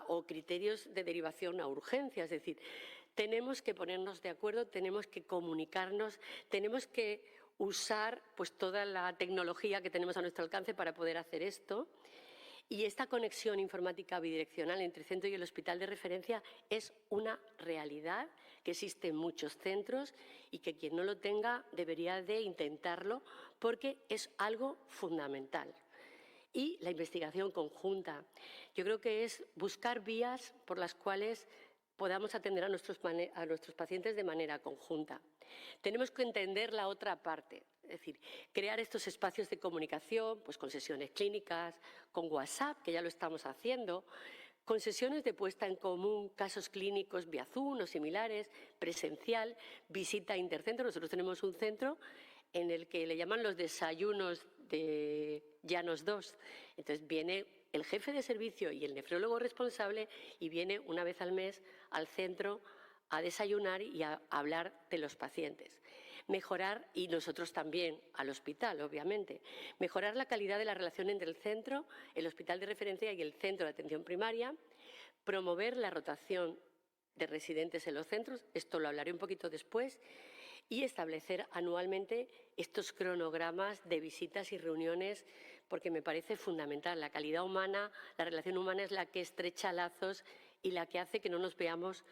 o criterios de derivación a urgencias. Es decir, tenemos que ponernos de acuerdo, tenemos que comunicarnos, tenemos que usar pues, toda la tecnología que tenemos a nuestro alcance para poder hacer esto. Y esta conexión informática bidireccional entre el centro y el hospital de referencia es una realidad que existe en muchos centros y que quien no lo tenga debería de intentarlo porque es algo fundamental. Y la investigación conjunta. Yo creo que es buscar vías por las cuales podamos atender a nuestros pacientes de manera conjunta. Tenemos que entender la otra parte. Es decir, crear estos espacios de comunicación, pues con sesiones clínicas, con WhatsApp, que ya lo estamos haciendo, con sesiones de puesta en común, casos clínicos vía Zoom o similares, presencial, visita intercentro. Nosotros tenemos un centro en el que le llaman los desayunos de Llanos 2. Entonces viene el jefe de servicio y el nefrólogo responsable y viene una vez al mes al centro a desayunar y a hablar de los pacientes. Mejorar, y nosotros también al hospital, obviamente, mejorar la calidad de la relación entre el centro, el hospital de referencia y el centro de atención primaria, promover la rotación de residentes en los centros, esto lo hablaré un poquito después, y establecer anualmente estos cronogramas de visitas y reuniones, porque me parece fundamental. La calidad humana, la relación humana es la que estrecha lazos y la que hace que no nos veamos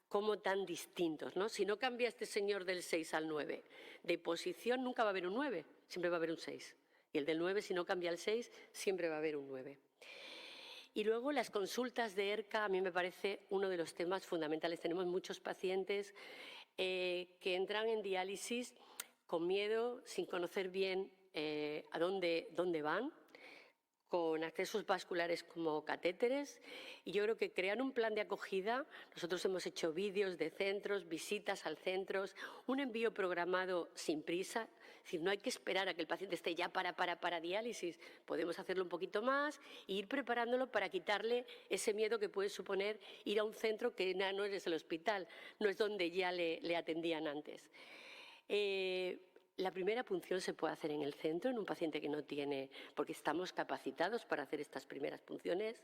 como tan distintos, ¿no? Si no cambia este señor del 6 al 9, de posición nunca va a haber un 9, siempre va a haber un 6. Y el del 9, si no cambia el 6, siempre va a haber un 9. Y luego las consultas de ERCA a mí me parece uno de los temas fundamentales. Tenemos muchos pacientes que entran en diálisis con miedo, sin conocer bien a dónde van, con accesos vasculares como catéteres, y yo creo que crear un plan de acogida, nosotros hemos hecho vídeos de centros, visitas al centros, un envío programado sin prisa, es decir, no hay que esperar a que el paciente esté ya para diálisis, podemos hacerlo un poquito más e ir preparándolo para quitarle ese miedo que puede suponer ir a un centro que no es el hospital, no es donde ya le atendían antes. La primera punción se puede hacer en el centro, en un paciente que no tiene, porque estamos capacitados para hacer estas primeras punciones,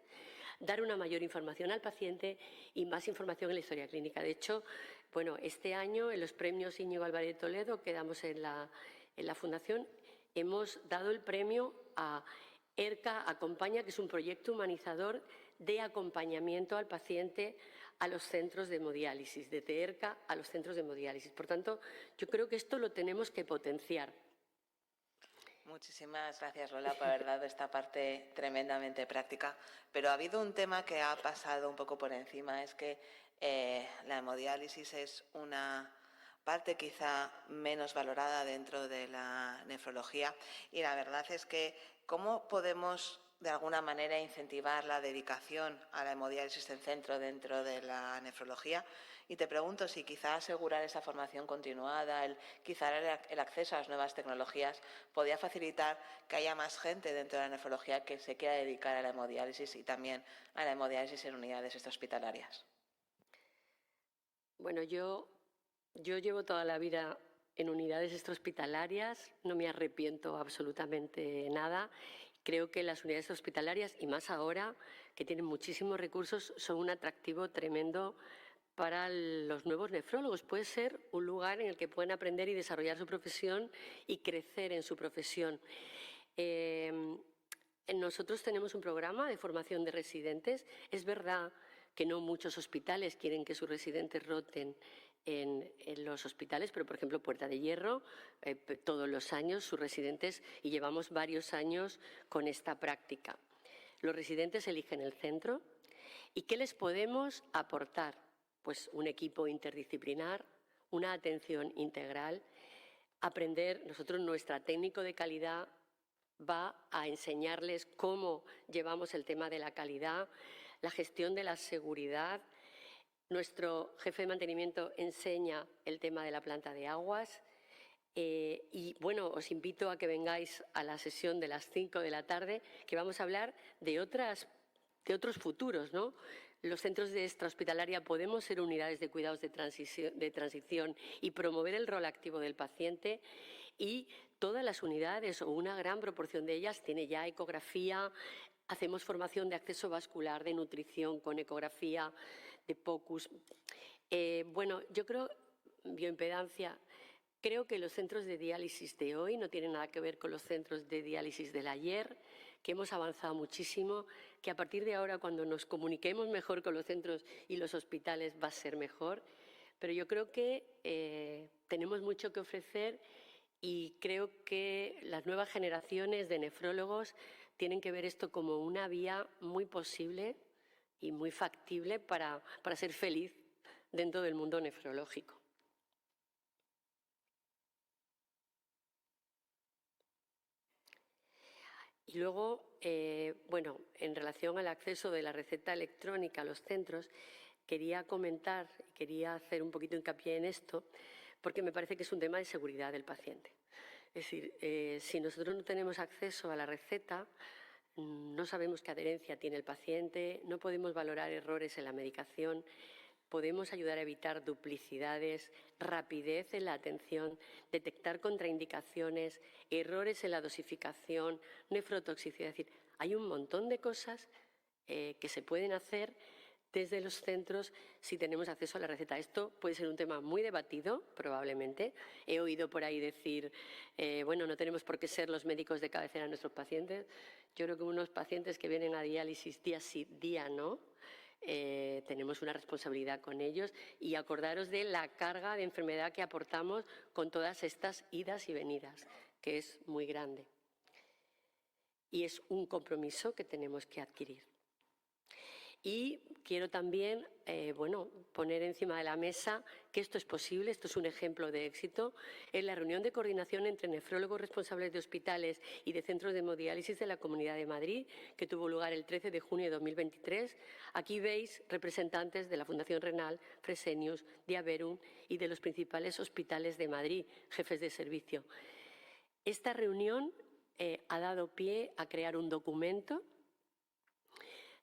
dar una mayor información al paciente y más información en la historia clínica. De hecho, bueno, este año en los premios Íñigo Álvarez de Toledo que damos en la Fundación, hemos dado el premio a ERCA Acompaña, que es un proyecto humanizador de acompañamiento al paciente a los centros de hemodiálisis, de ERCA a los centros de hemodiálisis. Por tanto, yo creo que esto lo tenemos que potenciar.
Muchísimas gracias, Lola, por haber dado esta parte tremendamente práctica. Pero ha habido un tema que ha pasado un poco por encima, es que la hemodiálisis es una parte quizá menos valorada dentro de la nefrología, y la verdad es que ¿cómo podemos de alguna manera incentivar la dedicación a la hemodiálisis en centro dentro de la nefrología? Y te pregunto si quizá asegurar esa formación continuada, quizá el acceso a las nuevas tecnologías podría facilitar que haya más gente dentro de la nefrología que se quiera dedicar a la hemodiálisis y también a la hemodiálisis en unidades extrahospitalarias.
Bueno, yo llevo toda la vida en unidades extrahospitalarias, no me arrepiento absolutamente nada. Creo que las unidades hospitalarias, y más ahora, que tienen muchísimos recursos, son un atractivo tremendo para los nuevos nefrólogos. Puede ser un lugar en el que pueden aprender y desarrollar su profesión y crecer en su profesión. Nosotros tenemos un programa de formación de residentes. Es verdad que no muchos hospitales quieren que sus residentes roten en los hospitales, pero, por ejemplo, Puerta de Hierro, todos los años sus residentes, y llevamos varios años con esta práctica. Los residentes eligen el centro. ¿Y qué les podemos aportar? Pues un equipo interdisciplinar, una atención integral, aprender. Nosotros, nuestra técnico de calidad va a enseñarles cómo llevamos el tema de la calidad, la gestión de la seguridad. Nuestro jefe de mantenimiento enseña el tema de la planta de aguas. Y bueno, os invito a que vengáis a la sesión de las 5 de la tarde, que vamos a hablar de otros futuros, ¿no? Los centros de extrahospitalaria podemos ser unidades de cuidados de transición y promover el rol activo del paciente, y todas las unidades, o una gran proporción de ellas, tiene ya ecografía. Hacemos formación de acceso vascular, de nutrición con ecografía, de POCUS. Bueno, yo creo, bioimpedancia, creo que los centros de diálisis de hoy no tienen nada que ver con los centros de diálisis del ayer, que hemos avanzado muchísimo, que a partir de ahora, cuando nos comuniquemos mejor con los centros y los hospitales, va a ser mejor. Pero yo creo que tenemos mucho que ofrecer, y creo que las nuevas generaciones de nefrólogos tienen que ver esto como una vía muy posible y muy factible para ser feliz dentro del mundo nefrológico. Y luego, bueno, en relación al acceso de la receta electrónica a los centros, quería comentar, quería hacer un poquito hincapié en esto, porque me parece que es un tema de seguridad del paciente. Es decir, si nosotros no tenemos acceso a la receta, no sabemos qué adherencia tiene el paciente, no podemos valorar errores en la medicación, podemos ayudar a evitar duplicidades, rapidez en la atención, detectar contraindicaciones, errores en la dosificación, nefrotoxicidad. Es decir, hay un montón de cosas que se pueden hacer desde los centros si tenemos acceso a la receta. Esto puede ser un tema muy debatido, probablemente. He oído por ahí decir, bueno, no tenemos por qué ser los médicos de cabecera de nuestros pacientes. Yo creo que unos pacientes que vienen a diálisis día sí, día no, tenemos una responsabilidad con ellos, y acordaros de la carga de enfermedad que aportamos con todas estas idas y venidas, que es muy grande. Y es un compromiso que tenemos que adquirir. Y quiero también poner encima de la mesa que esto es posible, esto es un ejemplo de éxito. En la reunión de coordinación entre nefrólogos responsables de hospitales y de centros de hemodiálisis de la Comunidad de Madrid, que tuvo lugar el 13 de junio de 2023, aquí veis representantes de la Fundación Renal, Fresenius, Diaverum y de los principales hospitales de Madrid, jefes de servicio. Esta reunión ha dado pie a crear un documento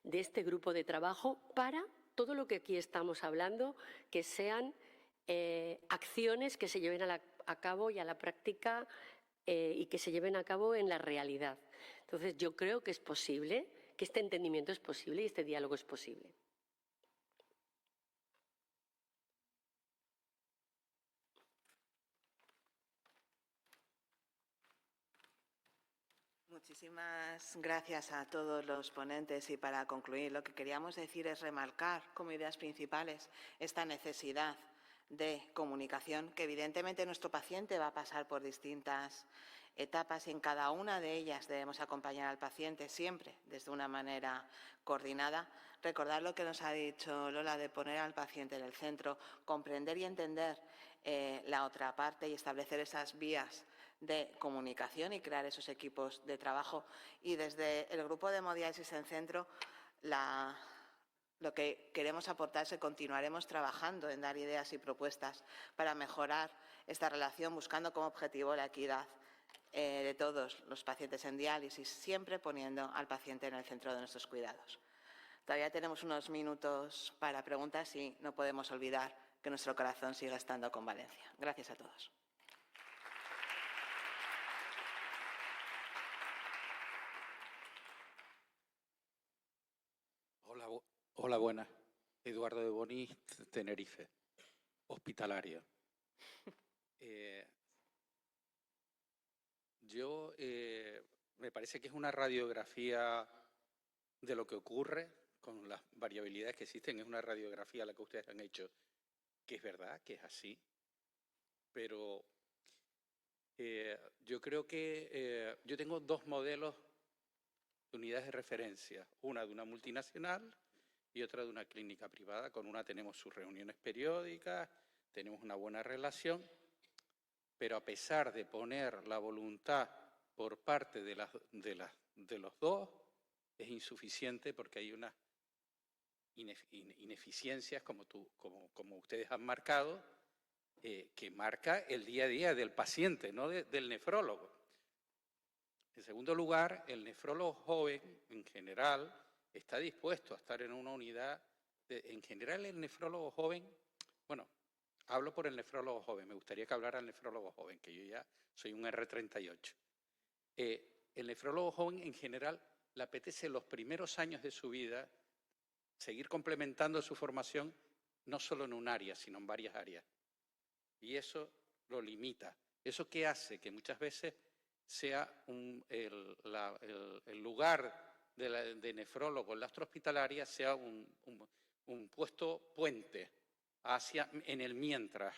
de este grupo de trabajo para todo lo que aquí estamos hablando, que sean acciones que se lleven a cabo y a la práctica y que se lleven a cabo en la realidad. Entonces, yo creo que es posible, que este entendimiento es posible y este diálogo es posible.
Muchísimas gracias a todos los ponentes, y para concluir lo que queríamos decir es remarcar como ideas principales esta necesidad de comunicación, que evidentemente nuestro paciente va a pasar por distintas etapas y en cada una de ellas debemos acompañar al paciente siempre desde una manera coordinada. Recordar lo que nos ha dicho Lola de poner al paciente en el centro, comprender y entender la otra parte y establecer esas vías de comunicación y crear esos equipos de trabajo. Y desde el grupo de hemodiálisis en centro, lo que queremos aportar es que continuaremos trabajando en dar ideas y propuestas para mejorar esta relación, buscando como objetivo la equidad de todos los pacientes en diálisis, siempre poniendo al paciente en el centro de nuestros cuidados. Todavía tenemos unos minutos para preguntas y no podemos olvidar que nuestro corazón sigue estando con Valencia. Gracias a todos.
Hola, buenas. Eduardo de Bonis, Tenerife, hospitalaria. Me parece que es una radiografía de lo que ocurre con las variabilidades que existen. Es una radiografía la que ustedes han hecho, que es verdad, que es así. Pero yo creo que yo tengo dos modelos de unidades de referencia. Una de una multinacional y otra de una clínica privada. Con una tenemos sus reuniones periódicas, tenemos una buena relación, pero a pesar de poner la voluntad por parte de los dos, es insuficiente porque hay unas ineficiencias, como ustedes han marcado, que marca el día a día del paciente, no del nefrólogo. En segundo lugar, el nefrólogo joven, en general, está dispuesto a estar en una unidad. En general, el nefrólogo joven, bueno, hablo por el nefrólogo joven, me gustaría que hablara el nefrólogo joven, que yo ya soy un R38. El nefrólogo joven, en general, le apetece los primeros años de su vida seguir complementando su formación, no solo en un área, sino en varias áreas. Y eso lo limita. ¿Eso qué hace? Que muchas veces sea el lugar de nefrólogo en la hospitalaria sea un puesto puente en el mientras.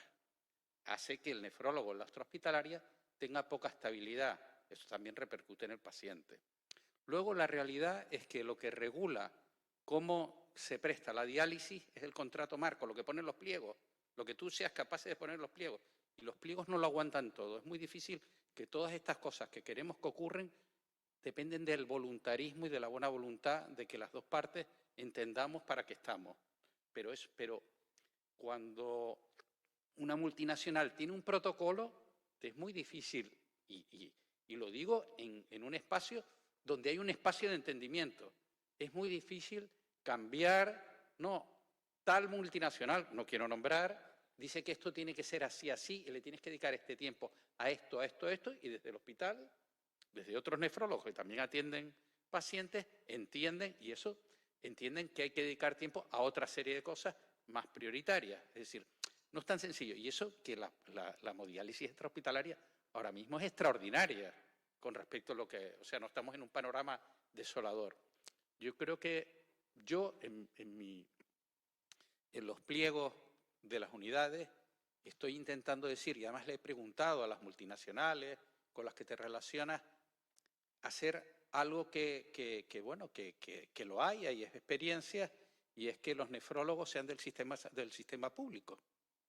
Hace que el nefrólogo en la hospitalaria tenga poca estabilidad. Eso también repercute en el paciente. Luego, la realidad es que lo que regula cómo se presta la diálisis es el contrato marco, lo que ponen los pliegos, lo que tú seas capaz de poner los pliegos. Y los pliegos no lo aguantan todo. Es muy difícil que todas estas cosas que queremos que ocurran dependen del voluntarismo y de la buena voluntad de que las dos partes entendamos para qué estamos. Pero cuando una multinacional tiene un protocolo, es muy difícil, y lo digo en un espacio donde hay un espacio de entendimiento, es muy difícil cambiar, no, tal multinacional, no quiero nombrar, dice que esto tiene que ser así, así, y le tienes que dedicar este tiempo a esto, a esto, a esto, y desde el hospital, desde otros nefrólogos que también atienden pacientes, entienden, y eso entienden que hay que dedicar tiempo a otra serie de cosas más prioritarias. Es decir, no es tan sencillo. Y eso que la hemodiálisis extrahospitalaria ahora mismo es extraordinaria con respecto a lo que... O sea, no estamos en un panorama desolador. Yo creo que en los pliegos de las unidades estoy intentando decir, y además le he preguntado a las multinacionales con las que te relacionas, hacer algo que lo haya y es experiencia, y es que los nefrólogos sean del sistema público,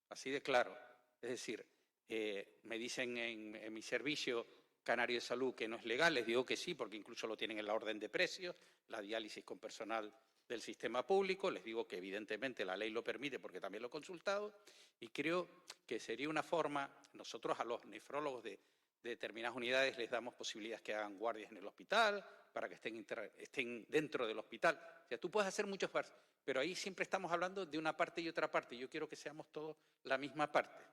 así de claro. Es decir, me dicen en mi servicio canario de salud que no es legal, les digo que sí, porque incluso lo tienen en la orden de precios, la diálisis con personal del sistema público, les digo que evidentemente la ley lo permite porque también lo he consultado, y creo que sería una forma, nosotros a los nefrólogos de determinadas unidades les damos posibilidades que hagan guardias en el hospital, para que estén dentro del hospital. O sea, tú puedes hacer muchos partes, pero ahí siempre estamos hablando de una parte y otra parte. Yo quiero que seamos todos la misma parte,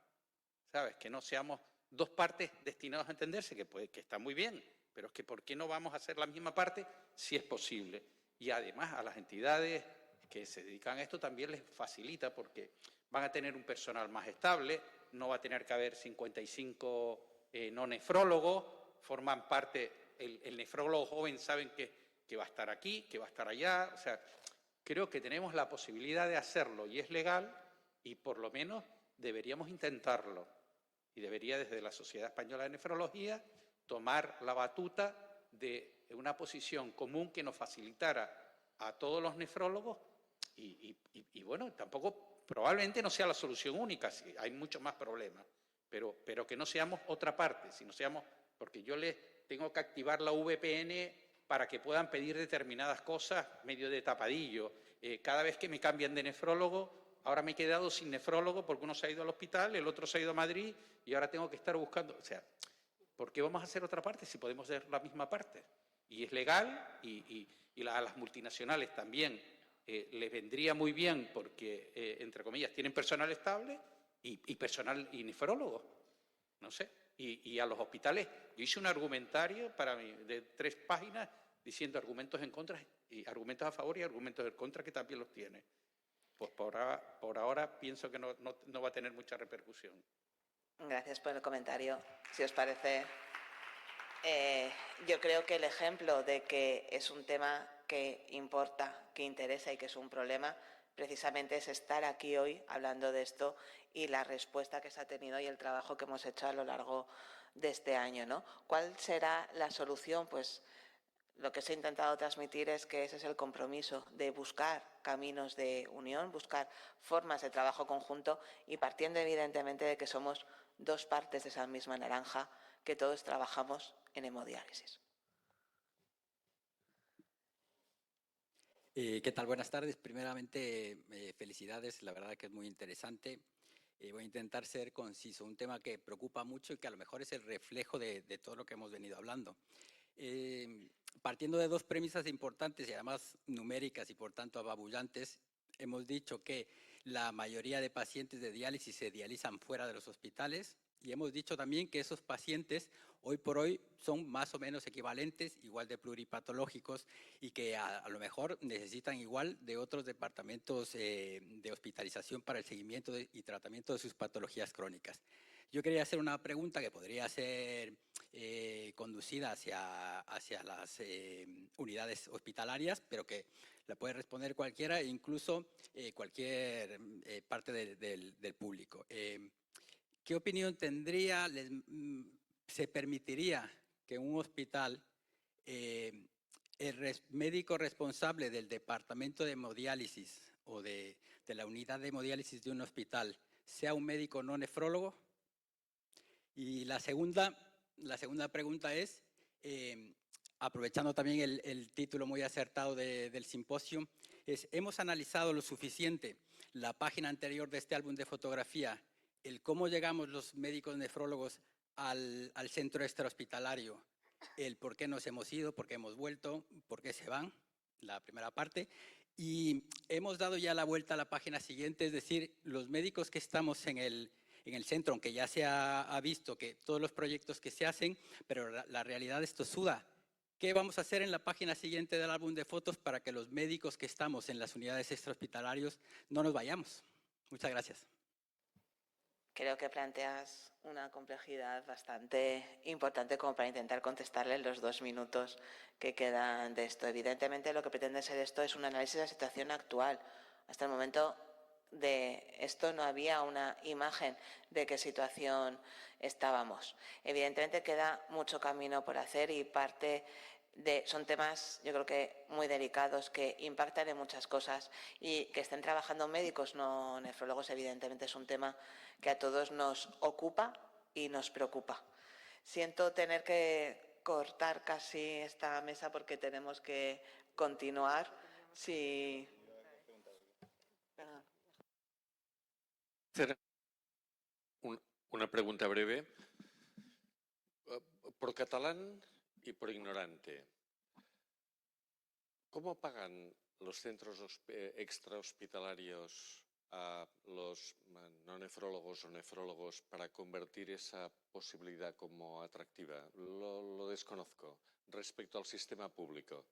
¿sabes? Que no seamos dos partes destinadas a entenderse, que está muy bien, pero es que ¿por qué no vamos a hacer la misma parte si es posible? Y además a las entidades que se dedican a esto también les facilita porque van a tener un personal más estable, no va a tener que haber 55 no nefrólogos, forman parte, el nefrólogo joven saben que va a estar aquí, que va a estar allá, o sea, creo que tenemos la posibilidad de hacerlo y es legal y por lo menos deberíamos intentarlo. Y debería desde la Sociedad Española de Nefrología tomar la batuta de una posición común que nos facilitara a todos los nefrólogos y bueno, tampoco, probablemente no sea la solución única, hay muchos más problemas, pero que no seamos otra parte, sino seamos, porque yo les tengo que activar la VPN para que puedan pedir determinadas cosas medio de tapadillo. Cada vez que me cambian de nefrólogo, ahora me he quedado sin nefrólogo porque uno se ha ido al hospital, el otro se ha ido a Madrid y ahora tengo que estar buscando. O sea, ¿por qué vamos a hacer otra parte si podemos hacer la misma parte? Y es legal y a las multinacionales también les vendría muy bien porque, entre comillas, tienen personal estable y personal y nefrólogo. No sé. Y a los hospitales, yo hice un argumentario de 3 páginas diciendo argumentos en contra, y argumentos a favor y argumentos en contra que también los tiene. Pues por ahora pienso que no va a tener mucha repercusión.
Gracias por el comentario. Si os parece, yo creo que el ejemplo de que es un tema que importa, que interesa y que es un problema, precisamente es estar aquí hoy hablando de esto y la respuesta que se ha tenido y el trabajo que hemos hecho a lo largo de este año, ¿no? ¿Cuál será la solución? Pues lo que se ha intentado transmitir es que ese es el compromiso de buscar caminos de unión, buscar formas de trabajo conjunto y partiendo evidentemente de que somos dos partes de esa misma naranja, que todos trabajamos en hemodiálisis.
¿Qué tal? Buenas tardes. Primeramente, felicidades. La verdad que es muy interesante. Voy a intentar ser conciso. Un tema que preocupa mucho y que a lo mejor es el reflejo de todo lo que hemos venido hablando. Partiendo de 2 premisas importantes y además numéricas y por tanto ababullantes, hemos dicho que la mayoría de pacientes de diálisis se dializan fuera de los hospitales y hemos dicho también que esos pacientes hoy por hoy son más o menos equivalentes, igual de pluripatológicos y que a lo mejor necesitan igual de otros departamentos de hospitalización para el seguimiento y tratamiento de sus patologías crónicas. Yo quería hacer una pregunta que podría ser conducida hacia las unidades hospitalarias, pero que la puede responder cualquiera, incluso cualquier parte del público. ¿Qué opinión tendría, se permitiría que un hospital, el médico responsable del departamento de hemodiálisis o de la unidad de hemodiálisis de un hospital sea un médico no nefrólogo? Y la segunda pregunta es, aprovechando también el título muy acertado del simposio, ¿hemos analizado lo suficiente la página anterior de este álbum de fotografía, el cómo llegamos los médicos nefrólogos al centro extrahospitalario, el por qué nos hemos ido, por qué hemos vuelto, por qué se van, la primera parte, y hemos dado ya la vuelta a la página siguiente, es decir, los médicos que estamos en el centro, aunque ya se ha visto que todos los proyectos que se hacen, pero la realidad es tozuda. ¿Qué vamos a hacer en la página siguiente del álbum de fotos para que los médicos que estamos en las unidades extrahospitalarias no nos vayamos? Muchas gracias.
Creo que planteas una complejidad bastante importante como para intentar contestarle en los 2 minutos que quedan de esto. Evidentemente, lo que pretende ser esto es un análisis de la situación actual. Hasta el momento de esto no había una imagen de qué situación estábamos. Evidentemente queda mucho camino por hacer y son temas, yo creo que muy delicados, que impactan en muchas cosas, y que estén trabajando médicos, no nefrólogos, evidentemente es un tema que a todos nos ocupa y nos preocupa. Siento tener que cortar casi esta mesa porque tenemos que continuar. Sí.
Hacer una pregunta breve. Por catalán y por ignorante, ¿cómo pagan los centros extrahospitalarios a los no nefrólogos o nefrólogos para convertir esa posibilidad como atractiva? Lo desconozco respecto al sistema público.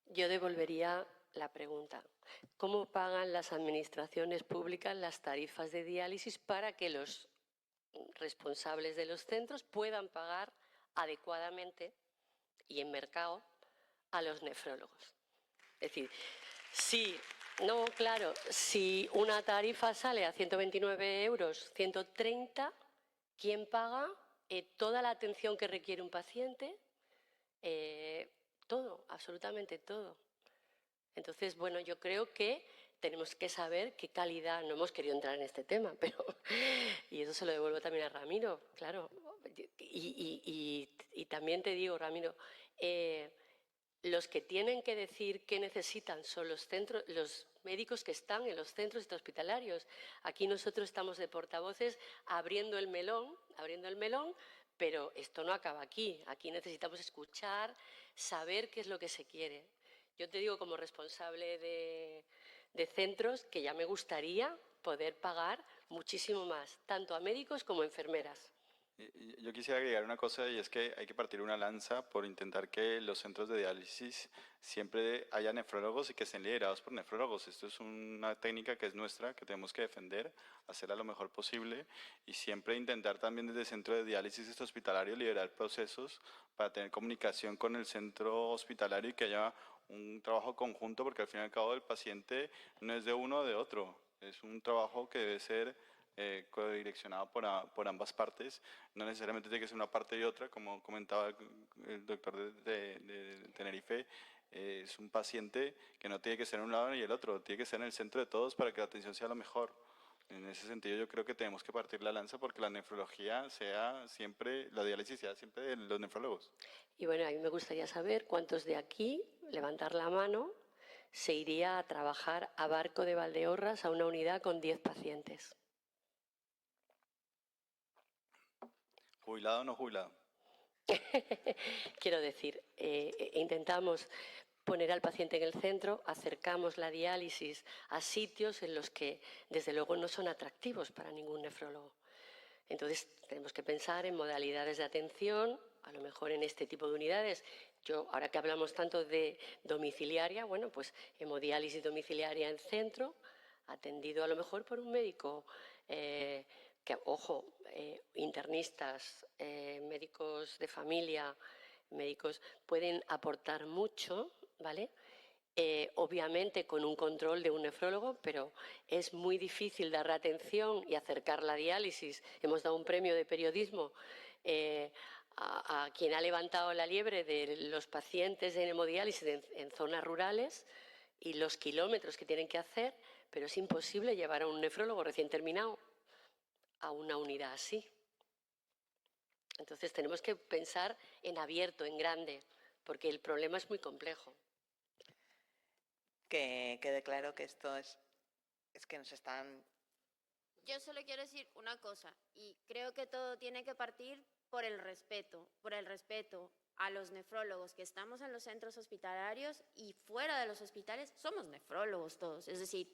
Yo devolvería la pregunta. ¿Cómo pagan las administraciones públicas las tarifas de diálisis para que los responsables de los centros puedan pagar adecuadamente y en mercado a los nefrólogos? Es decir, si una tarifa sale a 129 euros, 130, ¿quién paga toda la atención que requiere un paciente? Todo, absolutamente todo. Entonces, bueno, yo creo que tenemos que saber qué calidad, no hemos querido entrar en este tema, pero, y eso se lo devuelvo también a Ramiro, claro. Y también te digo, Ramiro, los que tienen que decir qué necesitan son los médicos que están en los centros hospitalarios. Aquí nosotros estamos de portavoces abriendo el melón, pero esto no acaba aquí. Aquí necesitamos escuchar, saber qué es lo que se quiere. Yo te digo, como responsable de centros, que ya me gustaría poder pagar muchísimo más, tanto a médicos como a enfermeras.
Yo quisiera agregar una cosa, y es que hay que partir una lanza por intentar que los centros de diálisis siempre haya nefrólogos y que estén liderados por nefrólogos. Esto es una técnica que es nuestra, que tenemos que defender, hacerla lo mejor posible, y siempre intentar también desde el centro de diálisis hospitalario liderar procesos para tener comunicación con el centro hospitalario y que haya un trabajo conjunto, porque al fin y al cabo el paciente no es de uno o de otro, es un trabajo que debe ser codireccionado por ambas partes. No necesariamente tiene que ser una parte y otra, como comentaba el doctor de Tenerife. Es un paciente que no tiene que ser en un lado ni el otro, tiene que ser en el centro de todos para que la atención sea lo mejor. En ese sentido, yo creo que tenemos que partir la lanza porque la nefrología sea siempre, la diálisis sea siempre de los nefrólogos.
Y bueno, a mí me gustaría saber cuántos de aquí, levantar la mano, se iría a trabajar a Barco de Valdeorras a una unidad con 10 pacientes.
¿Jubilado o no jubilado?
Quiero decir, intentamos poner al paciente en el centro, acercamos la diálisis a sitios en los que, desde luego, no son atractivos para ningún nefrólogo. Entonces, tenemos que pensar en modalidades de atención, a lo mejor en este tipo de unidades. Ahora que hablamos tanto de domiciliaria, bueno, pues hemodiálisis domiciliaria en centro, atendido a lo mejor por un médico internistas, médicos de familia, médicos pueden aportar mucho, ¿vale? Obviamente con un control de un nefrólogo, pero es muy difícil dar atención y acercar la diálisis. Hemos dado un premio de periodismo a quien ha levantado la liebre de los pacientes en hemodiálisis en zonas rurales y los kilómetros que tienen que hacer, pero es imposible llevar a un nefrólogo recién terminado a una unidad así. Entonces tenemos que pensar en abierto, en grande, porque el problema es muy complejo.
Que quede claro que esto es que nos están...
Yo solo quiero decir una cosa, y creo que todo tiene que partir por el respeto a los nefrólogos que estamos en los centros hospitalarios y fuera de los hospitales. Somos nefrólogos todos, es decir,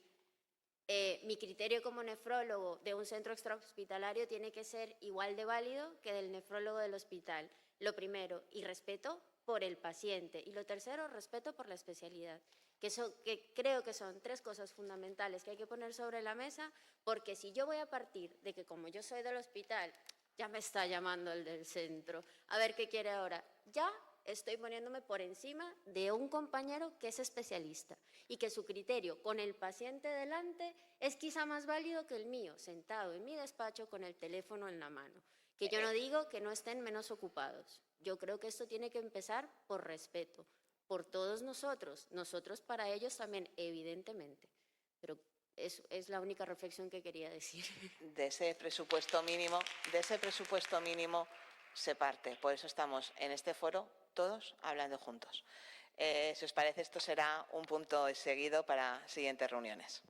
mi criterio como nefrólogo de un centro extrahospitalario tiene que ser igual de válido que del nefrólogo del hospital. Lo primero, y respeto por el paciente. Y lo tercero, respeto por la especialidad. Que creo que son 3 cosas fundamentales que hay que poner sobre la mesa, porque si yo voy a partir de que como yo soy del hospital, ya me está llamando el del centro, a ver qué quiere ahora, ya estoy poniéndome por encima de un compañero que es especialista y que su criterio con el paciente delante es quizá más válido que el mío, sentado en mi despacho con el teléfono en la mano. Que yo no digo que no estén menos ocupados. Yo creo que esto tiene que empezar por respeto, por todos nosotros para ellos también, evidentemente. Pero es la única reflexión que quería decir.
De ese presupuesto mínimo se parte. Por eso estamos en este foro todos hablando juntos. Si os parece, esto será un punto seguido para siguientes reuniones.